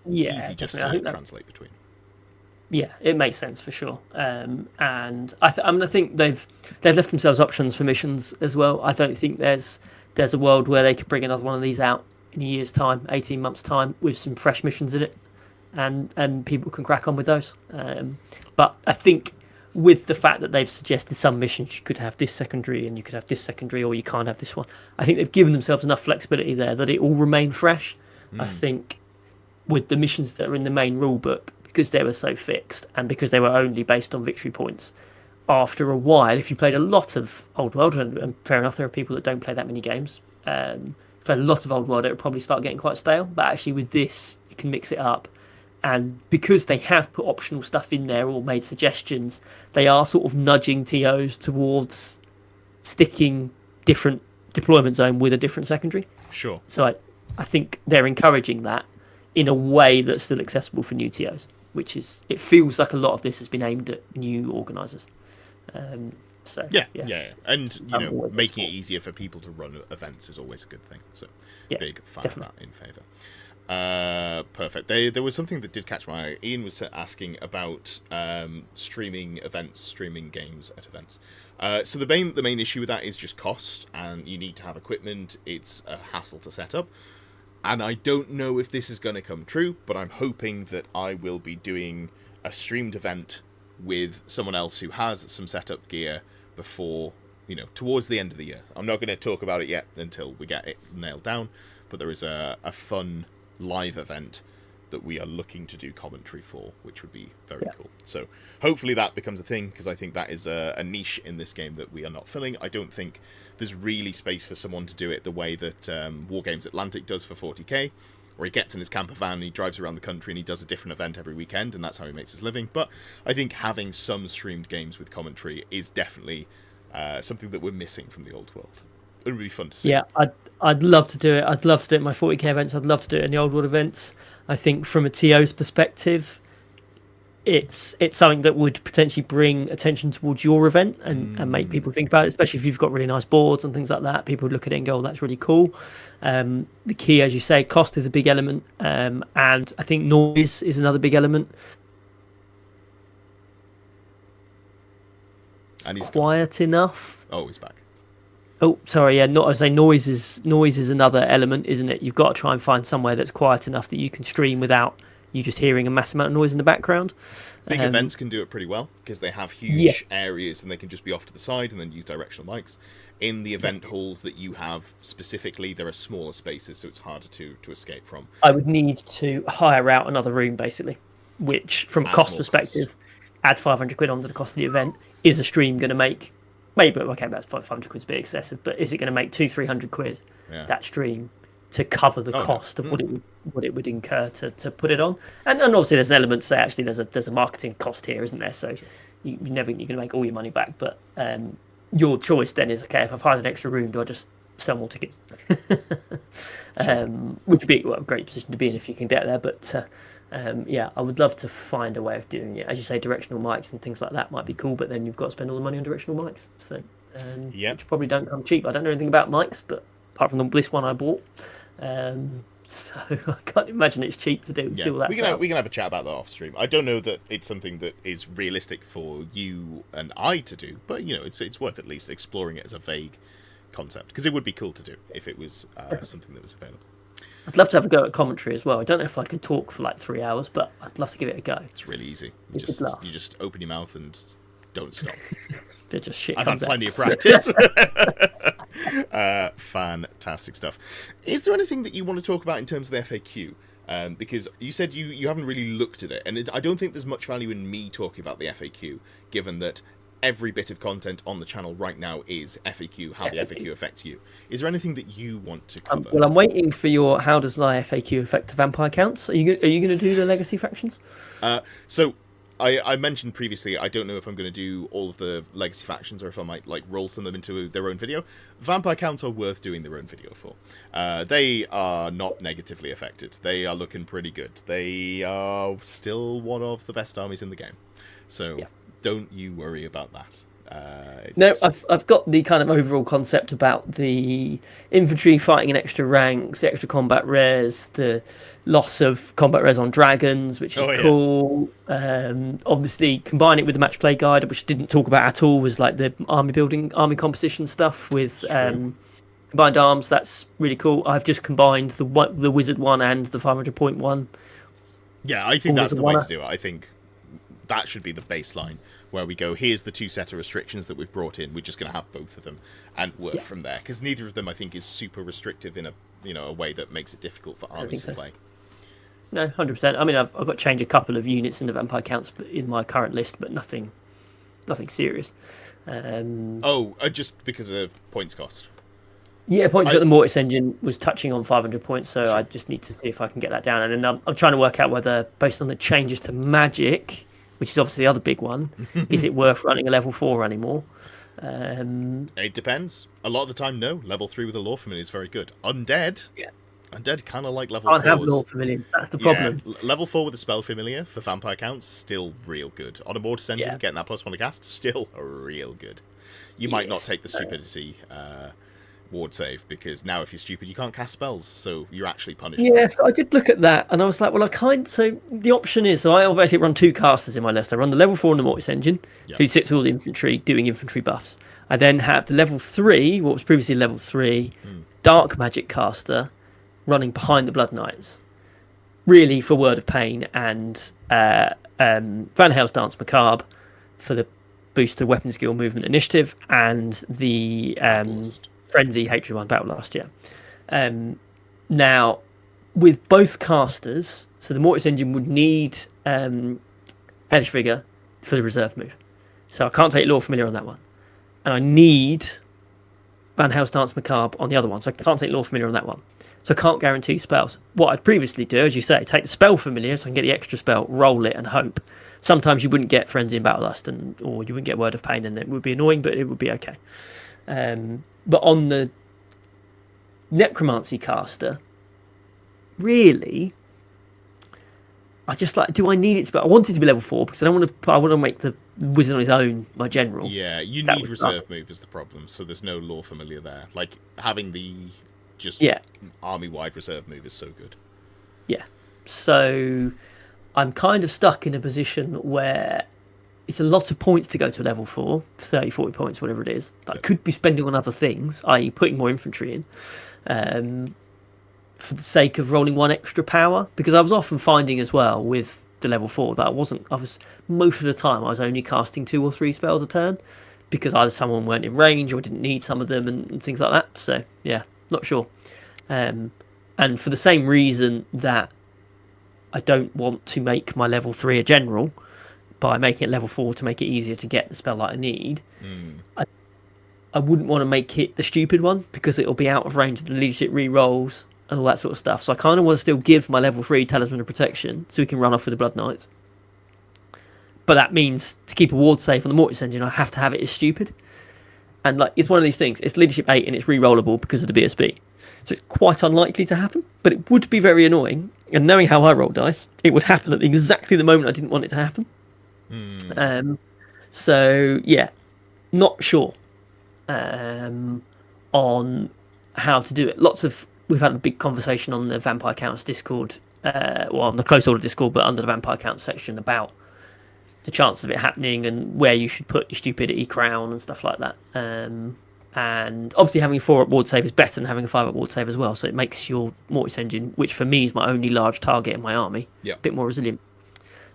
easy just to translate between. Yeah, it makes sense for sure. And I think they've left themselves options for missions as well. I don't think there's a world where they could bring another one of these out in a year's time, 18 months time, with some fresh missions in it, and people can crack on with those. But I think with the fact that they've suggested some missions you could have this secondary and you could have this secondary, or you can't have this one, I think they've given themselves enough flexibility there that it all remain fresh. I think with the missions that are in the main rule book, because they were so fixed and because they were only based on victory points, after a while, if you played a lot of Old World, and fair enough, there are people that don't play that many games, if you played a lot of Old World, it would probably start getting quite stale. But actually with this, you can mix it up. And because they have put optional stuff in there or made suggestions, they are sort of nudging TOs towards sticking different deployment zone with a different secondary. Sure. So I think they're encouraging that in a way that's still accessible for new TOs, which is, it feels like a lot of this has been aimed at new organisers. So yeah, and making it cool. easier for people to run events is always a good thing. So big fan definitely. of that in favour. Perfect. There was something that did catch my eye. Ian was asking about streaming events, streaming games at events. So the main issue with that is just cost, and you need to have equipment. It's a hassle to set up. And I don't know if this is going to come true, but I'm hoping that I will be doing a streamed event with someone else who has some setup gear before, towards the end of the year. I'm not going to talk about it yet until we get it nailed down, but there is a fun live event that we are looking to do commentary for, which would be very cool. So hopefully that becomes a thing, because I think that is a niche in this game that we are not filling. I don't think there's really space for someone to do it the way that Wargames Atlantic does for 40k, where he gets in his camper van and he drives around the country and he does a different event every weekend, and that's how he makes his living. But I think having some streamed games with commentary is definitely something that we're missing from the old world. It would be fun to see. Yeah, I'd love to do it. I'd love to do it in my 40k events. I'd love to do it in the Old World events. I think from a TO's perspective, it's something that would potentially bring attention towards your event and make people think about it, especially if you've got really nice boards and things like that. People would look at it and go, oh, that's really cool. The key, as you say, cost is a big element. And I think noise is another big element. And he's quiet enough. Oh, he's back. Oh, sorry. Yeah, I was saying noise is another element, isn't it? You've got to try and find somewhere that's quiet enough that you can stream without you just hearing a massive amount of noise in the background. Big events can do it pretty well, because they have huge areas and they can just be off to the side and then use directional mics. In the event halls that you have specifically, there are smaller spaces, so it's harder to escape from. I would need to hire out another room, basically, which, from a cost perspective, add 500 quid onto the cost of the event. Is a stream going to make... Maybe, okay, that's 500 quid's a bit excessive, but is it going to make 200-300 quid, that stream, to cover the cost of what it would incur to put it on? And obviously there's an element to say, actually, there's a marketing cost here, isn't there? So you're going to make all your money back. But your choice then is, okay, if I've hired an extra room, do I just sell more tickets? Which would be a great position to be in if you can get there. But I would love to find a way of doing it. As you say, directional mics and things like that might be cool, but then you've got to spend all the money on directional mics. So which probably don't come cheap. I don't know anything about mics, but apart from the Bliss one I bought. So I can't imagine it's cheap to do all that. We can have a chat about that off stream. I don't know that it's something that is realistic for you and I to do, but it's worth at least exploring it as a vague concept, because it would be cool to do if it was something that was available. I'd love to have a go at commentary as well. I don't know if I could talk for like 3 hours, but I'd love to give it a go. It's really easy. You just open your mouth and don't stop. They're just shit. I've had plenty of practice. Fantastic stuff. Is there anything that you want to talk about in terms of the FAQ? Because you said you haven't really looked at it, and I don't think there's much value in me talking about the FAQ, given that every bit of content on the channel right now is FAQ, how the FAQ affects you. Is there anything that you want to cover? Well, I'm waiting for your how does my FAQ affect the vampire counts? Are you going to do the legacy factions? So I mentioned previously, I don't know if I'm going to do all of the legacy factions or if I might roll some of them into their own video. Vampire counts are worth doing their own video for. They are not negatively affected. They are looking pretty good. They are still one of the best armies in the game. So don't you worry about that. No, I've got the kind of overall concept about the infantry fighting in extra ranks, the extra combat rares, the loss of combat rares on dragons, which is cool. Obviously, combine it with the match play guide, which I didn't talk about at all, was like the army building, army composition stuff with combined arms. That's really cool. I've just combined the wizard one and the 500 point one. Yeah, I think that's the way to do it. I think that should be the baseline, where we go, here's the 2 set of restrictions that we've brought in, we're just going to have both of them and work from there, because neither of them I think is super restrictive in a way that makes it difficult for armies to play. No, 100%. I mean, I've got to change a couple of units in the vampire counts in my current list, but nothing serious. Just because of points cost. Yeah, points got the Mortis engine was touching on 500 points, so I just need to see if I can get that down. And then I'm trying to work out whether, based on the changes to Magic, which is obviously the other big one, is it worth running a level 4 anymore? It depends. A lot of the time, no. Level 3 with a Lore Familiar is very good. Undead? Yeah. Undead kind of like level 4s. Can't have Lore Familiars, that's the problem. Level 4 with a Spell Familiar for vampire counts, still real good. On a Mortis engine, getting that +1 to cast, still real good. You might not take the stupidity ward save, because now if you're stupid you can't cast spells, so you're actually punished. So I did look at that and I was like, well, so the option is, so I basically run 2 casters in my list. I run the level 4 on the Mortis engine, who sits with all the infantry doing infantry buffs. I then have the level 3, what was previously level 3 dark magic caster running behind the Blood Knights, really for Word of Pain and Van Hale's Dance Macabre for the boost to weapon skill, movement, initiative, and the Frenzy Hatred one, Battle last year. Now, with both casters, so the Mortis engine would need Hellish Vigor for the reserve move. So I can't take Lore Familiar on that one. And I need Van Hale's Dance Macabre on the other one, so I can't take Lore Familiar on that one. So I can't guarantee spells. What I'd previously do, as you say, take the Spell Familiar so I can get the extra spell, roll it and hope. Sometimes you wouldn't get Frenzy and Battle Lust, or you wouldn't get Word of Pain, and it would be annoying, but it would be okay. But on the Necromancy caster, really, I just do I need it to be? I want it to be level 4 because I want to make the wizard on his own my general. Yeah, you need reserve move is the problem, so there's no Lore Familiar there. Like having the army wide reserve move is so good. Yeah, so I'm kind of stuck in a position where it's a lot of points to go to level 4, 30, 40 points, whatever it is. I could be spending on other things, i.e. putting more infantry in, for the sake of rolling 1 extra power. Because I was often finding as well with the level 4 that most of the time I was only casting 2 or 3 spells a turn, because either someone weren't in range or didn't need some of them and things like that. So, yeah, not sure. And for the same reason that I don't want to make my level 3 a general, by making it level 4 to make it easier to get the spell that I need, I wouldn't want to make it the stupid one, because it'll be out of range of the leadership re-rolls and all that sort of stuff. So I kind of want to still give my level 3 Talisman of Protection so we can run off with the Blood Knights. But that means to keep a ward safe on the Mortis engine, I have to have it as stupid. And it's one of these things, it's leadership 8 and it's re-rollable because of the BSB. So it's quite unlikely to happen, but it would be very annoying. And knowing how I roll dice, it would happen at exactly the moment I didn't want it to happen. So yeah, not sure on how to do it. We've had a big conversation on the Vampire Counts Discord, on the Close Order Discord, but under the Vampire Counts section, about the chances of it happening and where you should put your stupidity crown and stuff like that. And obviously having a 4 up ward save is better than having a 5 up ward save as well, so it makes your Mortis engine, which for me is my only large target in my army, a bit more resilient.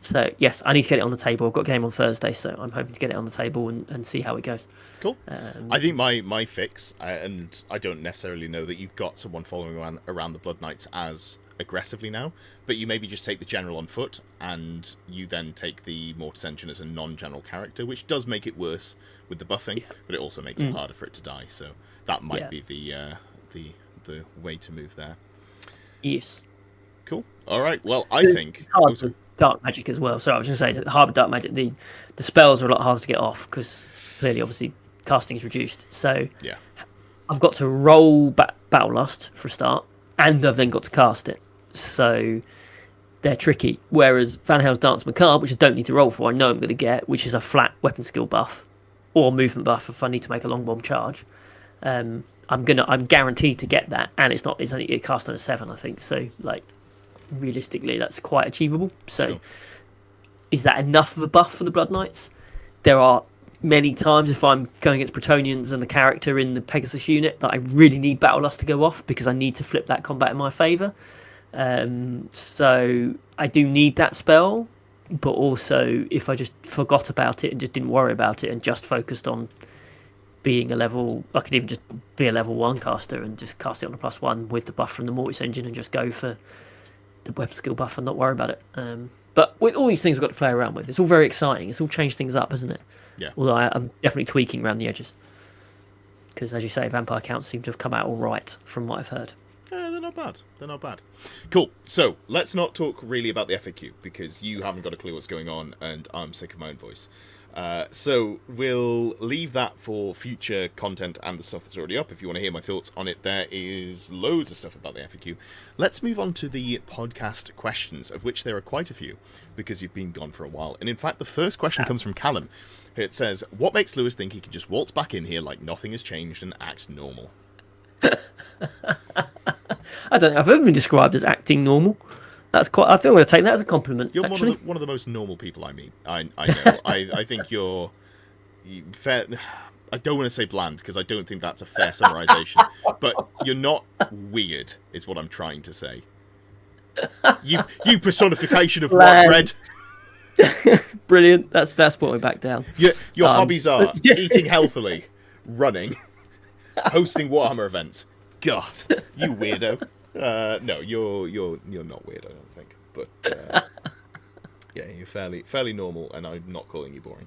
So, yes, I need to get it on the table. I've got a game on Thursday, so I'm hoping to get it on the table and see how it goes. Cool. I think my fix, and I don't necessarily know that you've got someone following around the Blood Knights as aggressively now, but you maybe just take the general on foot, and you then take the Mortis engine as a non-general character, which does make it worse with the buffing, but it also makes it harder for it to die. So that might be the way to move there. Yes. Cool. All right. Well, I think dark magic as well. So I was going to say that hard with dark magic, the spells are a lot harder to get off because clearly, obviously, casting is reduced. So I've got to roll Battle Lust for a start, and I've then got to cast it. So they're tricky. Whereas Van Hale's Dance Macabre, which I don't need to roll for, I know I'm going to get, which is a flat weapon skill buff, or movement buff if I need to make a long bomb charge. I'm guaranteed to get that, and it's only a cast on a 7, I think. So like realistically, that's quite achievable. So Sure. is that enough of a buff for the Blood Knights? There are many times if I'm going against Bretonians and the character in the Pegasus unit that I really need Battle Lust to go off because I need to flip that combat in my favour. So I do need that spell, but also if I just forgot about it and just didn't worry about it and just focused on being I could even just be a level 1 caster and just cast it on a +1 with the buff from the Mortis engine and just go for the weapon skill buff and not worry about it. But with all these things we've got to play around with, it's all very exciting. It's all changed things up, hasn't it? Yeah. Although I'm definitely tweaking around the edges. Because, as you say, vampire counts seem to have come out all right from what I've heard. They're not bad. They're not bad. Cool. So, let's not talk really about the FAQ, because you haven't got a clue what's going on, and I'm sick of my own voice. So, we'll leave that for future content and the stuff that's already up. If you want to hear my thoughts on it, there is loads of stuff about the FAQ. Let's move on to the podcast questions, of which there are quite a few, because you've been gone for a while. And in fact, the first question comes from Callum. It says, what makes Lewis think he can just waltz back in here like nothing has changed and act normal? I don't know. I've ever been described as acting normal. That's quite. I think I'm going to take that as a compliment. You're actually. one of the most normal people I meet. I know. I think you're fair. I don't want to say bland because I don't think that's a fair summarization. But you're not weird, is what I'm trying to say. You personification of white bread. Brilliant. That's brought me back down. Your hobbies are eating healthily, running, hosting Warhammer events. God, you weirdo. No, you're not weird, I don't think. But yeah, you're fairly normal, and I'm not calling you boring.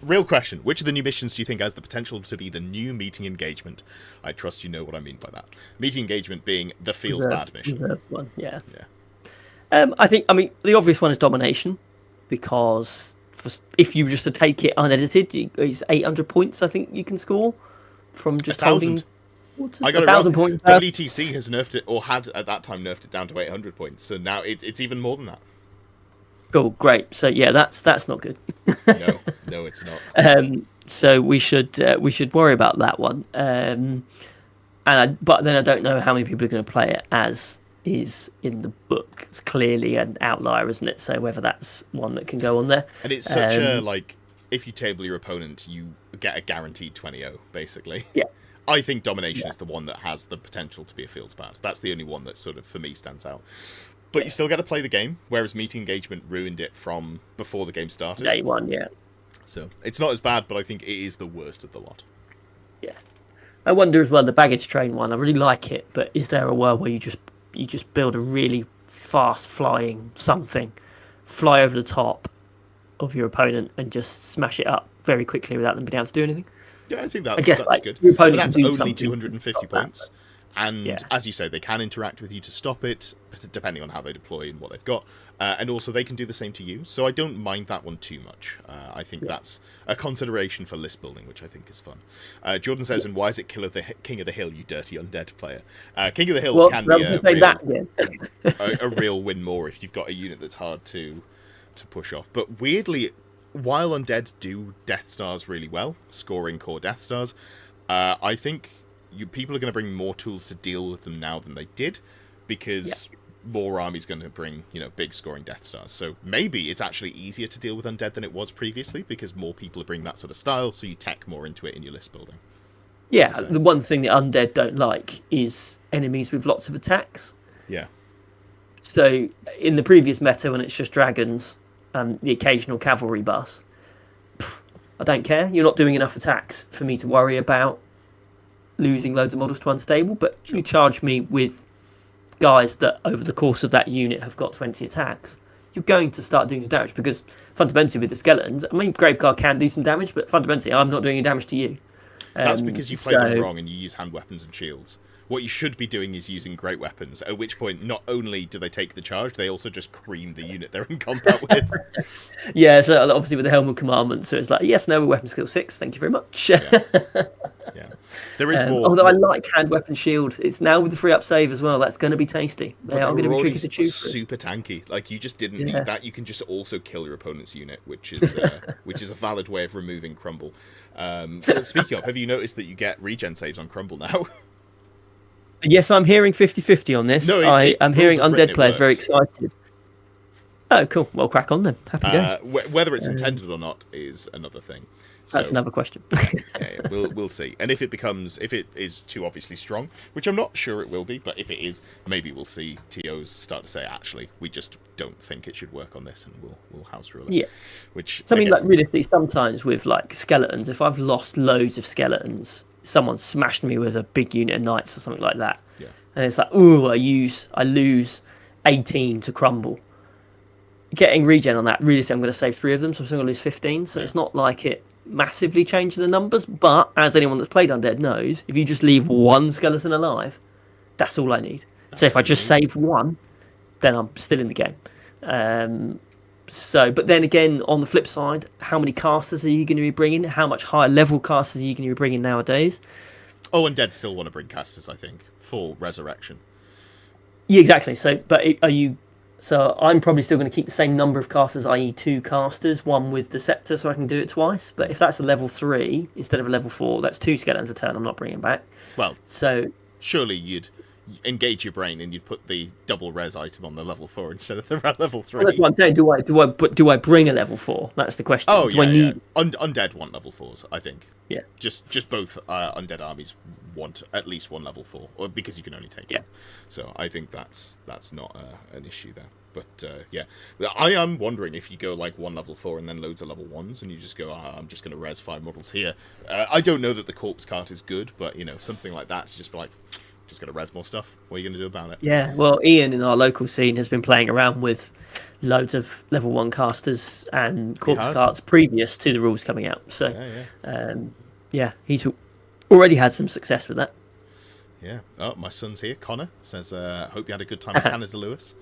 Real question: which of the new missions do you think has the potential to be the new meeting engagement? I trust you know what I mean by that. Meeting engagement being the feels bad mission. One, yeah. I mean, the obvious one is domination, because if you were just to take it unedited, it's 800 points. I think you can score from just 1,000. I got 1,000 points. WTC has nerfed it, or had at that time nerfed it down to 800 points. So now it's even more than that. Oh, great! So yeah, that's not good. No, it's not. So we should worry about that one. But then I don't know how many people are going to play it as is in the book. It's clearly an outlier, isn't it? So whether that's one that can go on there. And it's such if you table your opponent, you get a guaranteed 20-0, basically. Yeah. I think domination is the one that has the potential to be a field spat. That's the only one that sort of, for me, stands out. But you still got to play the game, whereas meeting engagement ruined it from before the game started. Day one, yeah. So it's not as bad, but I think it is the worst of the lot. Yeah. I wonder as well, the baggage train one, I really like it, but is there a world where you just build a really fast flying something, fly over the top of your opponent and just smash it up very quickly without them being able to do anything? Yeah, I think that's good. Your opponent but that's can do only 250 points. And as you say, they can interact with you to stop it, depending on how they deploy and what they've got. And also, they can do the same to you. So I don't mind that one too much. I think that's a consideration for list building, which I think is fun. Jordan says, and why is it King of the Hill, you dirty undead player? King of the Hill can be a real win more if you've got a unit that's hard to push off. But weirdly, while undead do Death Stars really well, scoring core Death Stars, I think people are going to bring more tools to deal with them now than they did, because more armies going to bring big scoring Death Stars. So maybe it's actually easier to deal with undead than it was previously, because more people are bringing that sort of style, so you tech more into it in your list building. Yeah, the one thing that undead don't like is enemies with lots of attacks. Yeah. So in the previous meta, when it's just dragons and the occasional cavalry bus, I don't care. You're not doing enough attacks for me to worry about losing loads of models to unstable, but you charge me with guys that over the course of that unit have got 20 attacks, you're going to start doing some damage, because fundamentally with the skeletons, I mean, Graveguard can do some damage, but fundamentally I'm not doing any damage to you. That's because you play them wrong and you use hand weapons and shields. What you should be doing is using great weapons, at which point not only do they take the charge, they also just cream the unit they're in combat with. Yeah, so obviously with the Helmet Commandment, so it's like, yes, no, weapon skill 6, thank you very much. Yeah. There is Although I more. like hand weapon shield. It's now with the free up save as well. That's going to be tasty. They But are they going to were be tricky always to choose through. super tanky. Like you just didn't Yeah. need that. You can just also kill your opponent's unit, which is a valid way of removing crumble. So speaking of, have you noticed that you get regen saves on crumble now? Yes, I'm hearing 50-50 on this. No, I'm rules hearing have written undead it players very works. excited. Oh, cool. Well, crack on then. Happy days. Whether it's intended or not is another thing. That's So, another question. yeah, we'll see. And if it is too obviously strong, which I'm not sure it will be, but if it is, maybe we'll see TOs start to say, actually, we just don't think it should work on this, and we'll house rule it. Yeah. Which So I mean, again, like realistically, sometimes with like skeletons, if I've lost loads of skeletons, someone smashed me with a big unit of knights or something like that, yeah, and it's like, ooh, I lose 18 to crumble. Getting regen on that, really, I'm going to save 3 of them, so I'm still going to lose 15. So it's not like it massively changes the numbers. But as anyone that's played undead knows, if you just leave one skeleton alive, that's all I need. So if I just save one, then I'm still in the game. But then again, on the flip side, how many casters are you going to be bringing? How much higher level casters are you going to be bringing nowadays? Oh, undead still want to bring casters, I think, for resurrection. Yeah, exactly. Are you? So I'm probably still going to keep the same number of casters, i.e. 2 casters, one with the scepter, so I can do it twice. But if that's a level 3 instead of a level 4, that's 2 skeletons a turn. I'm not bringing back. Well, so surely you'd engage your brain and you'd put the double res item on the level 4 instead of the level 3. Well, that's what I'm saying. Do I bring a level 4? That's the question. Oh, do I need? Undead want level 4s, I think. Yeah. Just both undead armies want at least one level 4, or because you can only take one. So I think that's not an issue there. But yeah, I am wondering if you go like 1 level 4 and then loads of level 1s, and you just go, I'm just going to res 5 models here. I don't know that the corpse cart is good, but something like that to just be like, just going to res more stuff. What are you going to do about it? Yeah, well, Ian in our local scene has been playing around with loads of level 1 casters and corpse carts previous to the rules coming out. So, he's already had some success with that. Yeah. Oh, my son's here. Connor says, hope you had a good time in Canada, Lewis.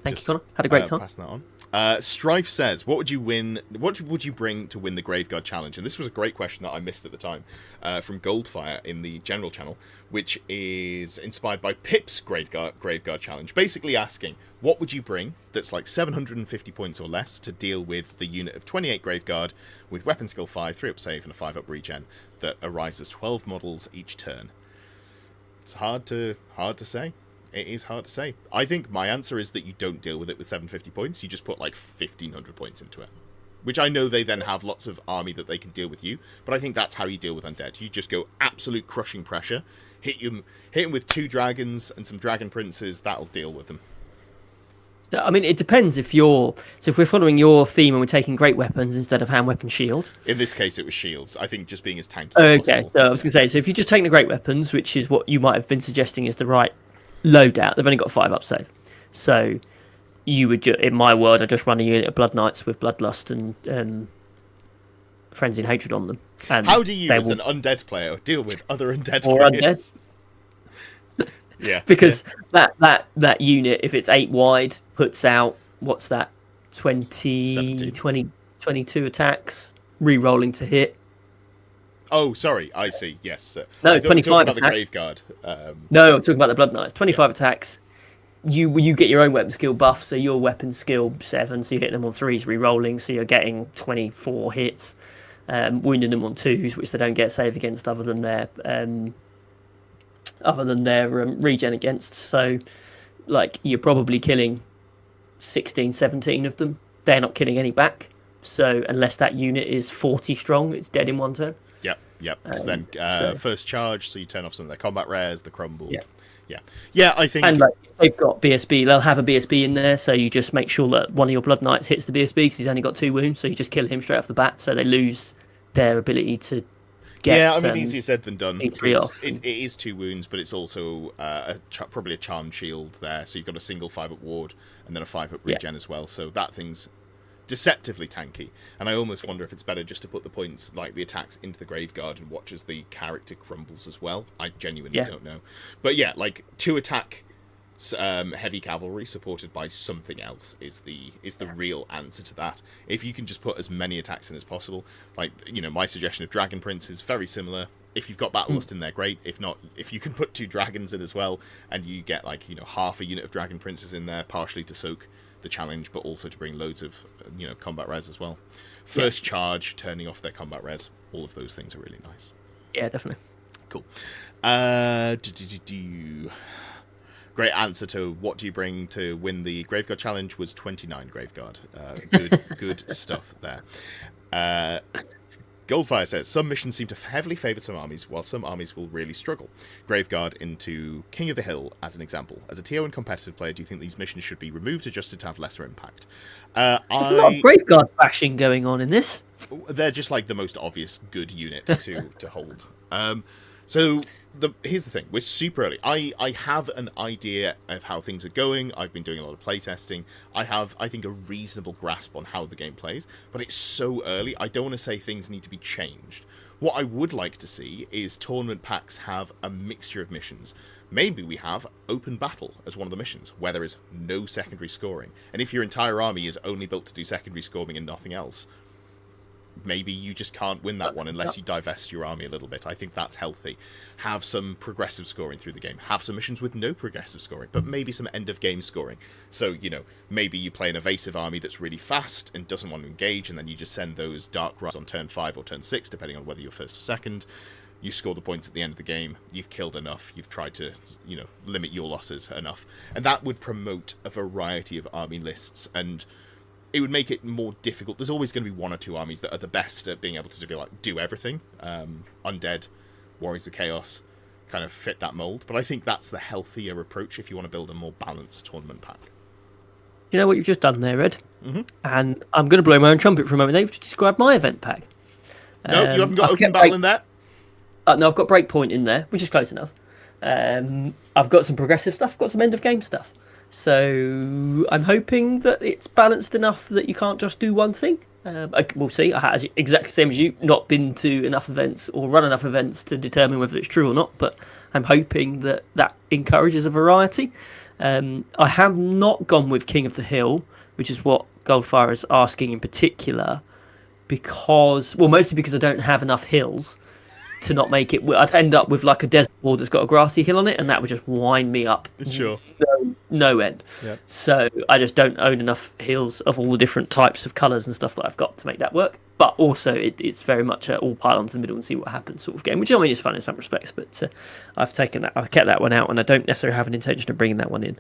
Thanks, Connor. Had a great time. Passing that on. Strife says, what would you bring to win the Graveguard Challenge? And this was a great question that I missed at the time from Goldfire in the general channel, which is inspired by Pip's Graveguard Challenge. Basically asking, what would you bring that's like 750 points or less to deal with the unit of 28 Graveguard with weapon skill 5, 3 up save, and a 5 up regen that arises 12 models each turn? It's hard to say. It is hard to say. I think my answer is that you don't deal with it with 750 points. You just put like 1,500 points into it. Which I know they then have lots of army that they can deal with you, but I think that's how you deal with undead. You just go absolute crushing pressure, hit them with 2 dragons and some dragon princes, that'll deal with them. I mean, it depends if we're following your theme and we're taking great weapons instead of hand weapon shield. In this case, it was shields. I think just being as tanky as possible. So I was going to say, so if you're just taking the great weapons, which is what you might have been suggesting is the right loadout, they've only got 5 up save. So you would, in my world, I just run a unit of Blood Knights with Bloodlust and Frenzy and Hatred on them. And how do you, as an undead player, deal with other undead players? Undead? Yeah. Because that unit, if it's 8 wide, puts out, what's that, 22 attacks, re-rolling to hit. Oh, sorry, I see, yes. No, 25 attacks. about the Graveguard. No, I'm talking about the Blood Knights. 25 attacks. You get your own weapon skill buff, so your weapon skill 7, so you're hitting them on 3s, re-rolling, so you're getting 24 hits, wounding them on 2s, which they don't get save against other than their regen against. So, like, you're probably killing 16, 17 of them. They're not killing any back. So, unless that unit is 40 strong, it's dead in 1 turn. Yep. Because then first charge, so you turn off some of their combat rares, the crumble. Yeah. I think. And like, if they've got BSB, they'll have a BSB in there. So you just make sure that one of your Blood Knights hits the BSB because he's only got 2 wounds. So you just kill him straight off the bat. So they lose their ability to get. Yeah, I mean, easier said than done. Off. It is 2 wounds, but it's also probably a charmed shield there. So you've got a single 5 up ward and then a 5 up regen as well. So that thing's deceptively tanky, and I almost wonder if it's better just to put the points, like the attacks, into the Graveguard and watch as the character crumbles as well. I genuinely don't know, but yeah, like 2 attack heavy cavalry supported by something else is the real answer to that. If you can just put as many attacks in as possible, like my suggestion of Dragon Prince is very similar. If you've got Battle Lust in there, great. If not, if you can put 2 dragons in as well, and you get like, you know, half a unit of dragon princes in there, partially to soak the challenge, but also to bring loads of, you know, combat res as well. First charge, turning off their combat res, all of those things are really nice. Yeah, definitely. Cool. Great answer to what do you bring to win the Graveguard challenge was 29 Graveguard. Good stuff there. Goldfire says, some missions seem to heavily favour some armies, while some armies will really struggle. Graveguard into King of the Hill, as an example. As a TO1 competitive player, do you think these missions should be removed, adjusted to have lesser impact? There's a lot of Graveguard bashing going on in this. They're just like the most obvious good unit to hold. So here's the thing. We're super early. I have an idea of how things are going. I've been doing a lot of playtesting. I have, I think, a reasonable grasp on how the game plays. But it's so early. I don't want to say things need to be changed. What I would like to see is tournament packs have a mixture of missions. Maybe we have open battle as one of the missions, where there is no secondary scoring. And if your entire army is only built to do secondary scoring and nothing else, maybe you just can't win that one unless you divest your army a little bit. I think that's healthy. Have some progressive scoring through the game. Have some missions with no progressive scoring, but maybe some end-of-game scoring. So, you know, maybe you play an evasive army that's really fast and doesn't want to engage, and then you just send those Dark Rise on turn 5 or turn 6, depending on whether you're first or second. You score the points at the end of the game. You've killed enough. You've tried to, you know, limit your losses enough. And that would promote a variety of army lists, and it would make it more difficult. There's always going to be 1 or 2 armies that are the best at being able to do everything. Undead, Warriors of Chaos kind of fit that mold. But I think that's the healthier approach if you want to build a more balanced tournament pack. You know what you've just done there, Ed? Mm-hmm. And I'm going to blow my own trumpet for a moment. They've just described my event pack. No, you haven't got open battle in there? No, I've got Breakpoint in there, which is close enough. I've got some progressive stuff, got some end-of-game stuff. So I'm hoping that it's balanced enough that you can't just do one thing. We'll see. I had exactly the same as you, not been to enough events or run enough events to determine whether it's true or not, but I'm hoping that that encourages a variety. I have not gone with King of the Hill, which is what Goldfire is asking in particular, because, well, mostly because I don't have enough hills to not make it. I'd end up with like a desert board that's got a grassy hill on it, and that would just wind me up. Sure. No end. Yeah. So I just don't own enough hills of all the different types of colours and stuff that I've got to make that work. But also, it's very much all pile onto the middle and see what happens sort of game, which I mean is fun in some respects. But I've kept that one out, and I don't necessarily have an intention of bringing that one in.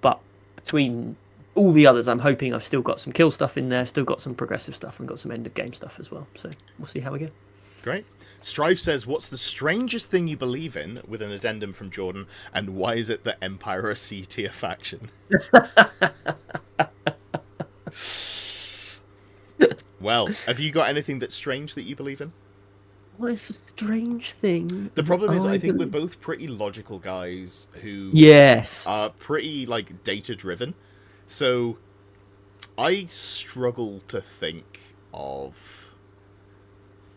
But between all the others, I'm hoping I've still got some kill stuff in there, still got some progressive stuff, and got some end of game stuff as well. So we'll see how we go. Great. Strive says, what's the strangest thing you believe in, with an addendum from Jordan, and why is it that Empire are a C-tier faction? Well, have you got anything that's strange that you believe in? What is a strange thing? The problem is, I think we're both pretty logical guys who are pretty, like, data-driven. So I struggle to think of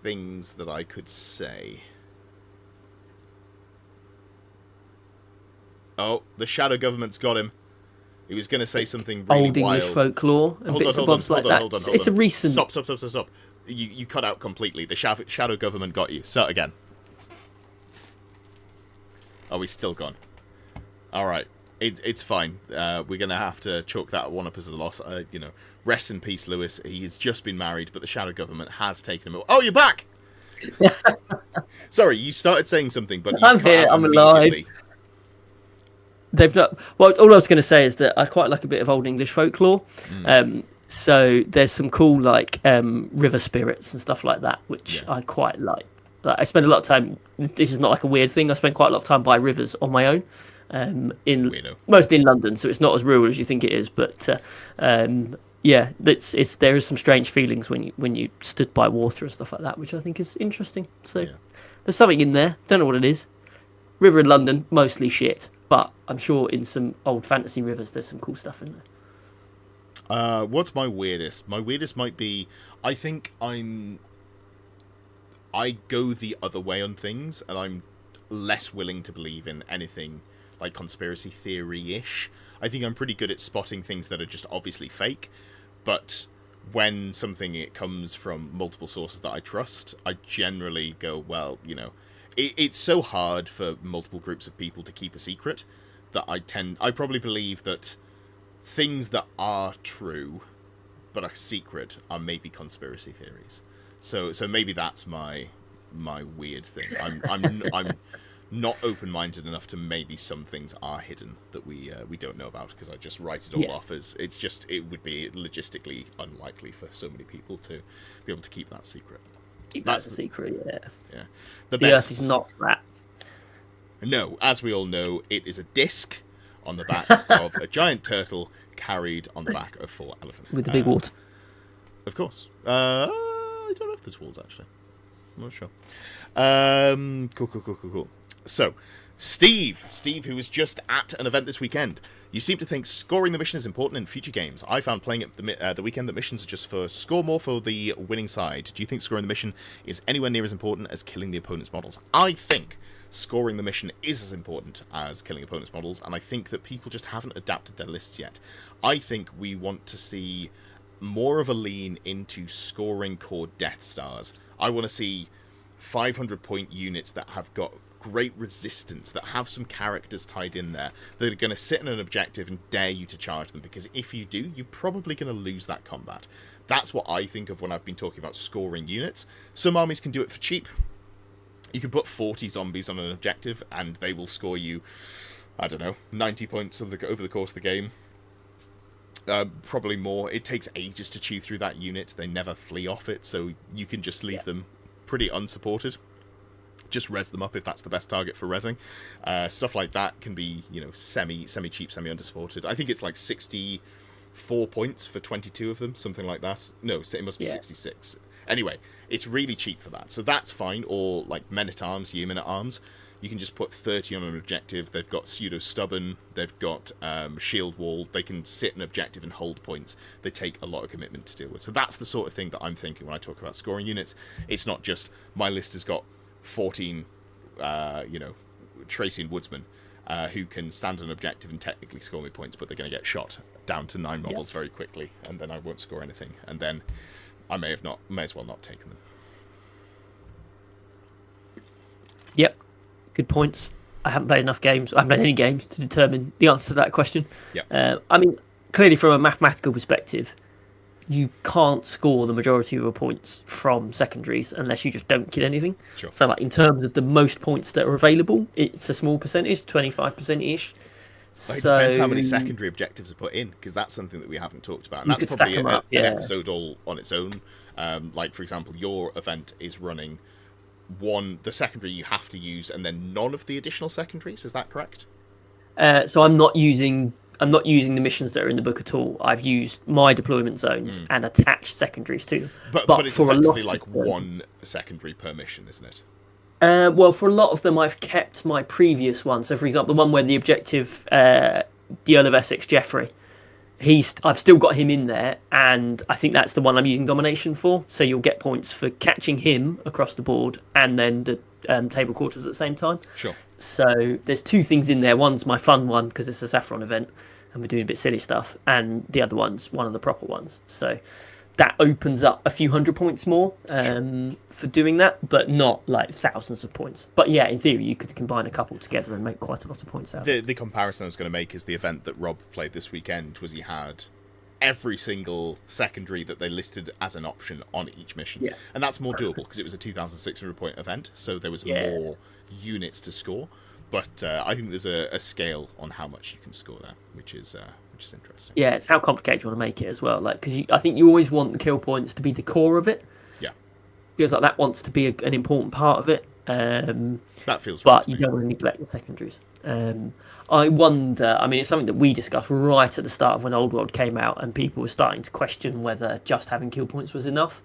things that I could say. Oh, the shadow government's got him. He was going to say something really old wild. English folklore and bits and bobs like that. Hold on. It's a recent. Stop. You cut out completely. The shadow government got you. Start again. Oh, he's still gone. All right. It's fine. We're going to have to chalk that one up as a loss. Rest in peace, Lewis. He has just been married, but the shadow government has taken him. Oh, you're back! Sorry, you started saying something, but I'm here. I'm alive. They've not. Well, all I was going to say is that I quite like a bit of old English folklore. So there's some cool like river spirits and stuff like that, which I quite like. I spend a lot of time. This is not like a weird thing. I spend quite a lot of time by rivers on my own. Mostly in London, so it's not as rural as you think it is. But there is some strange feelings when you stood by water and stuff like that, which I think is interesting. So there's something in there. Don't know what it is. River in London, mostly shit, but I'm sure in some old fantasy rivers there's some cool stuff in there. What's my weirdest? My weirdest might be, I think I go the other way on things, and I'm less willing to believe in anything like conspiracy theory-ish. I think I'm pretty good at spotting things that are just obviously fake, but when something it comes from multiple sources that I trust, I generally go, well, it's so hard for multiple groups of people to keep a secret that I probably believe that things that are true but are secret are maybe conspiracy theories. So maybe that's my weird thing. I'm not open-minded enough to maybe some things are hidden that we don't know about, because I just write it all off as it would be logistically unlikely for so many people to be able to keep that secret. That's a secret, yeah. Yeah. The Earth is not flat. No, as we all know, it is a disc on the back of a giant turtle carried on the back of 4 elephants. With the big water. Of course. I don't know if there's walls, actually. I'm not sure. Cool. So, Steve, who was just at an event this weekend. You seem to think scoring the mission is important in future games. I found playing at the weekend that missions are just for score more for the winning side. Do you think scoring the mission is anywhere near as important as killing the opponent's models? I think scoring the mission is as important as killing opponent's models, and I think that people just haven't adapted their lists yet. I think we want to see more of a lean into scoring core Death Stars. I want to see 500-point units that have got great resistance, that have some characters tied in there, that are going to sit in an objective and dare you to charge them, because if you do, you're probably going to lose that combat. That's what I think of when I've been talking about scoring units. Some armies can do it for cheap. You can put 40 zombies on an objective and they will score you, I don't know, 90 points over the course of the game. Probably more. It takes ages to chew through that unit. They never flee off it, so you can just leave them pretty unsupported. Just res them up if that's the best target for resing. Stuff like that can be, semi-cheap, semi-undersupported. I think it's like 64 points for 22 of them, something like that. No, it must be 66. Anyway, it's really cheap for that, so that's fine. Or like Men-at-Arms, Yeomen-at-Arms. You can just put 30 on an objective. They've got pseudo-stubborn. They've got shield wall. They can sit an objective and hold points. They take a lot of commitment to deal with. So that's the sort of thing that I'm thinking when I talk about scoring units. It's not just my list has got 14, Tracy and Woodsman, who can stand an objective and technically score me points, but they're going to get shot down to 9 models very quickly, and then I won't score anything. And then I may as well not taken them. Yep. Good points. I haven't played enough games. I haven't played any games to determine the answer to that question. Yeah. I mean, clearly from a mathematical perspective, you can't score the majority of your points from secondaries unless you just don't kill anything. Sure. So, like, in terms of the most points that are available, it's a small percentage, 25%-ish. It depends how many secondary objectives are put in, because that's something that we haven't talked about. And that's probably an episode all on its own. Like, for example, your event is running the secondary you have to use, and then none of the additional secondaries. Is that correct? So I'm not using the missions that are in the book at all. I've used my deployment zones and attached secondaries to them. But it's effectively like one secondary per mission, isn't it? Well, for a lot of them, I've kept my previous one. So, for example, the one where the objective, the Earl of Essex, Geoffrey, I've still got him in there, and I think that's the one I'm using domination for. So you'll get points for catching him across the board, and then the table quarters at the same time. Sure. So there's 2 things in there. One's my fun one because it's a Saffron event, and we're doing a bit silly stuff, and the other one's one of the proper ones. So that opens up a few hundred points more for doing that, but not like thousands of points. But yeah, in theory, you could combine a couple together and make quite a lot of points out. The comparison I was going to make is the event that Rob played this weekend was he had every single secondary that they listed as an option on each mission. Yeah. And that's more doable because it was a 2,600 point event, so there was more units to score. But I think there's a scale on how much you can score there, which is interesting. Yeah, it's how complicated you want to make it as well. Like, because I think you always want the kill points to be the core of it. Yeah. Feels like that wants to be an important part of it. That feels right. But you don't want to neglect the secondaries. I wonder, I mean, it's something that we discussed right at the start of when Old World came out, and people were starting to question whether just having kill points was enough.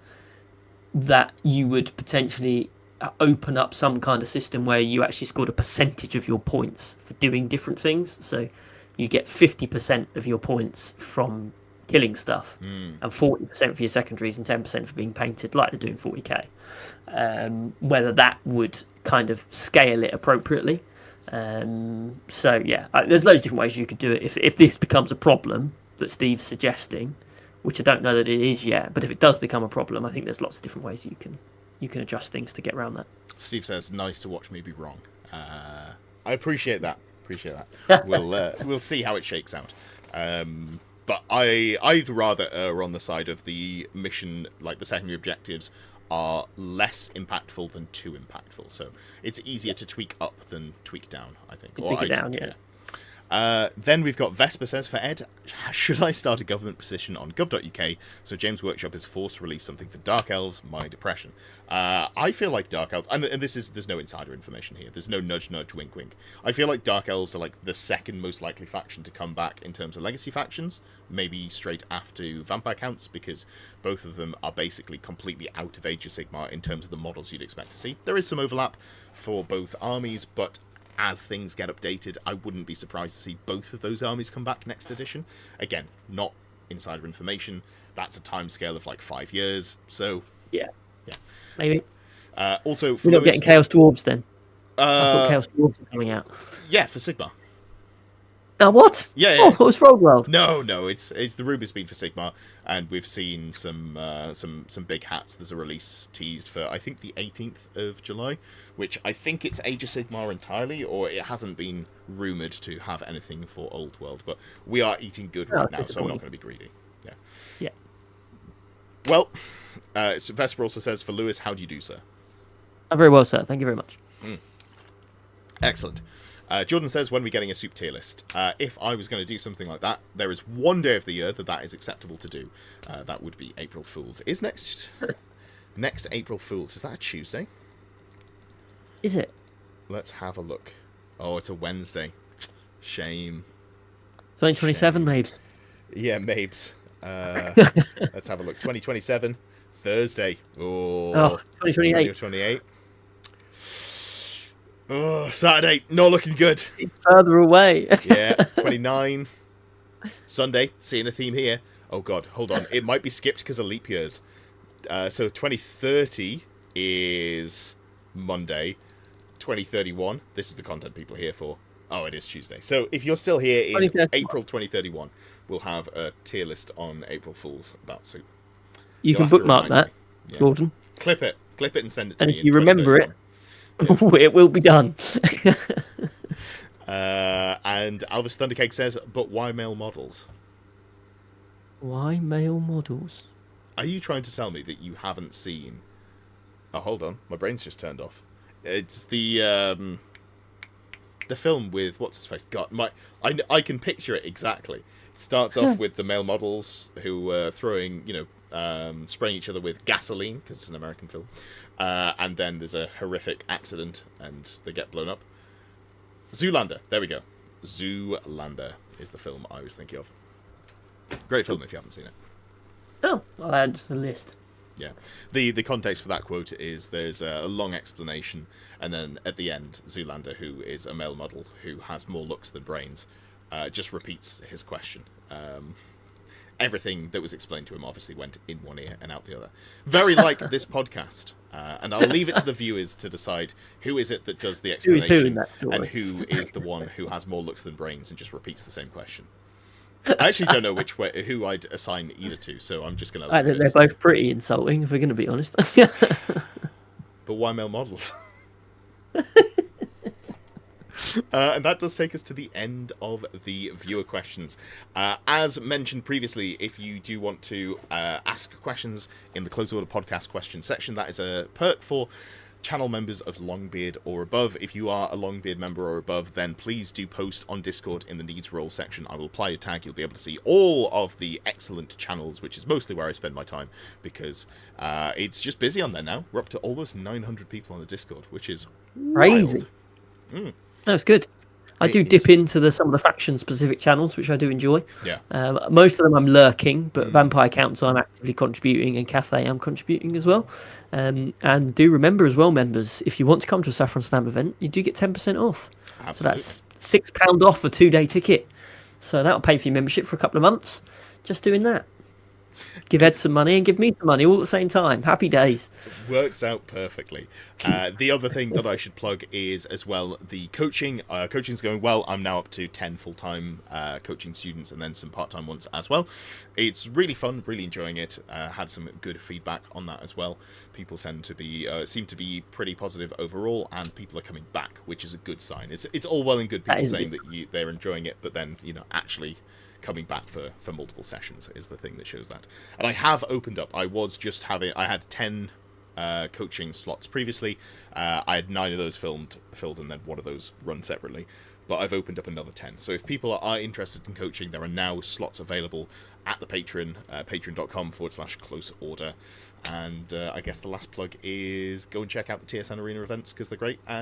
That you would potentially open up some kind of system where you actually scored a percentage of your points for doing different things. So you get 50% of your points from killing stuff, and 40% for your secondaries, and 10% for being painted, like they're doing 40k. Whether that would kind of scale it appropriately. So yeah, there's loads of different ways you could do it. If this becomes a problem that Steve's suggesting, which I don't know that it is yet. But if it does become a problem, I think there's lots of different ways you can adjust things to get around that. Steve says, "Nice to watch me be wrong." I appreciate that. We'll see how it shakes out. But I'd rather err on the side of the mission, like the secondary objectives, are less impactful than too impactful. So it's easier to tweak up than tweak down, I think. Tweak it down, yeah. Then we've got Vespa says, for Ed, should I start a government petition on gov.uk so James Workshop is forced to release something for Dark Elves? My depression. I feel like Dark Elves, and there's no insider information here. There's no nudge, nudge, wink, wink. I feel like Dark Elves are like the second most likely faction to come back in terms of legacy factions, maybe straight after Vampire Counts, because both of them are basically completely out of Age of Sigmar in terms of the models you'd expect to see. There is some overlap for both armies, but as things get updated, I wouldn't be surprised to see both of those armies come back next edition. Again, not insider information. That's a timescale of like 5 years. So yeah, maybe. Also, we're not getting Chaos Dwarves then. I thought Uh, Chaos Dwarves were coming out. yeah, for Sigmar. Now what? Yeah, Oh, I thought it was Rogue World. No, it's the rumour's been for Sigmar, and we've seen some big hats. There's a release teased for, I think, the 18th of July, which I think it's Age of Sigmar entirely, or it hasn't been rumoured to have anything for Old World. But we are eating good right now, so I'm not going to be greedy. Yeah. Well, so Vesper also says, for Lewis, how do you do, sir? I'm very well, sir. Thank you very much. Excellent. Jordan says, when are we getting a soup tier list? If I was going to do something like that, there is one day of the year that is acceptable to do. That would be April Fool's. Is next April Fool's, is that a Tuesday? Is it? Let's have a look. Oh, it's a Wednesday. Shame. 2027, Mabes. Yeah, Mabes. Let's have a look. 2027, Thursday. Oh, 2028. 2028. Oh, Saturday, not looking good. It's further away. Yeah, 29. Sunday, seeing a theme here. Oh god, hold on. It might be skipped because of leap years. So 2030 is Monday. 2031, this is the content people are here for. Oh, it is Tuesday. So if you're still here in April 2031, we'll have a tier list on April Fools about soup. You can bookmark that, yeah. Jordan. Clip it and send it to and me. If you remember it, it will be done. And Alvis Thundercake says, but why male models? Why male models? Are you trying to tell me that you haven't seen... Oh, hold on. My brain's just turned off. It's the film with... What's his face? God, I can picture it exactly. It starts off with the male models who are throwing, spraying each other with gasoline, because it's an American film. And then there's a horrific accident, and they get blown up. Zoolander. There we go. Zoolander is the film I was thinking of. Great film if you haven't seen it. Oh, I'll add to the list. Yeah. The context for that quote is there's a long explanation, and then at the end, Zoolander, who is a male model who has more looks than brains, just repeats his question. Everything that was explained to him obviously went in one ear and out the other. Very like this podcast. And I'll leave it to the viewers to decide who is it that does the explanation who in that story. and who is the one who has more looks than brains and just repeats the same question. I actually don't know who I'd assign either to, so I'm just going to... I think they're both pretty insulting, if we're going to be honest. But why male models? And that does take us to the end of the viewer questions. As mentioned previously, if you do want to ask questions in the Close Order podcast question section, that is a perk for channel members of Longbeard or above. If you are a Longbeard member or above, then please do post on Discord in the Needs Roll section. I will apply a tag. You'll be able to see all of the excellent channels, which is mostly where I spend my time, because it's just busy on there now. We're up to almost 900 people on the Discord, which is crazy. Wild. No, it's good. I do dip into some of the faction-specific channels, which I do enjoy. Yeah. Most of them I'm lurking, but Vampire Council I'm actively contributing, and Cathay I'm contributing as well. And do remember as well, members, if you want to come to a Saffron Slam event, you do get 10% off. Absolutely. So that's £6 off a 2-day ticket. So that'll pay for your membership for a couple of months. Just doing that. Give Ed some money and give me some money all at the same time. Happy days. Works out perfectly. The other thing that I should plug is as well the coaching. Coaching's going well. I'm now up to 10 full-time coaching students and then some part-time ones as well. It's really fun, really enjoying it. Had some good feedback on that as well. People seem to be pretty positive overall, and people are coming back, which is a good sign. It's all well and good people saying that they're enjoying it, but then actually coming back for multiple sessions is the thing that shows that. And I have opened up. I had 10 coaching slots previously. I had 9 of those filled and then one of those run separately, but I've opened up another 10. So if people are interested in coaching, there are now slots available at the Patreon, patreon.com/close order. And I guess the last plug is go and check out the TSN Arena events because they're great. And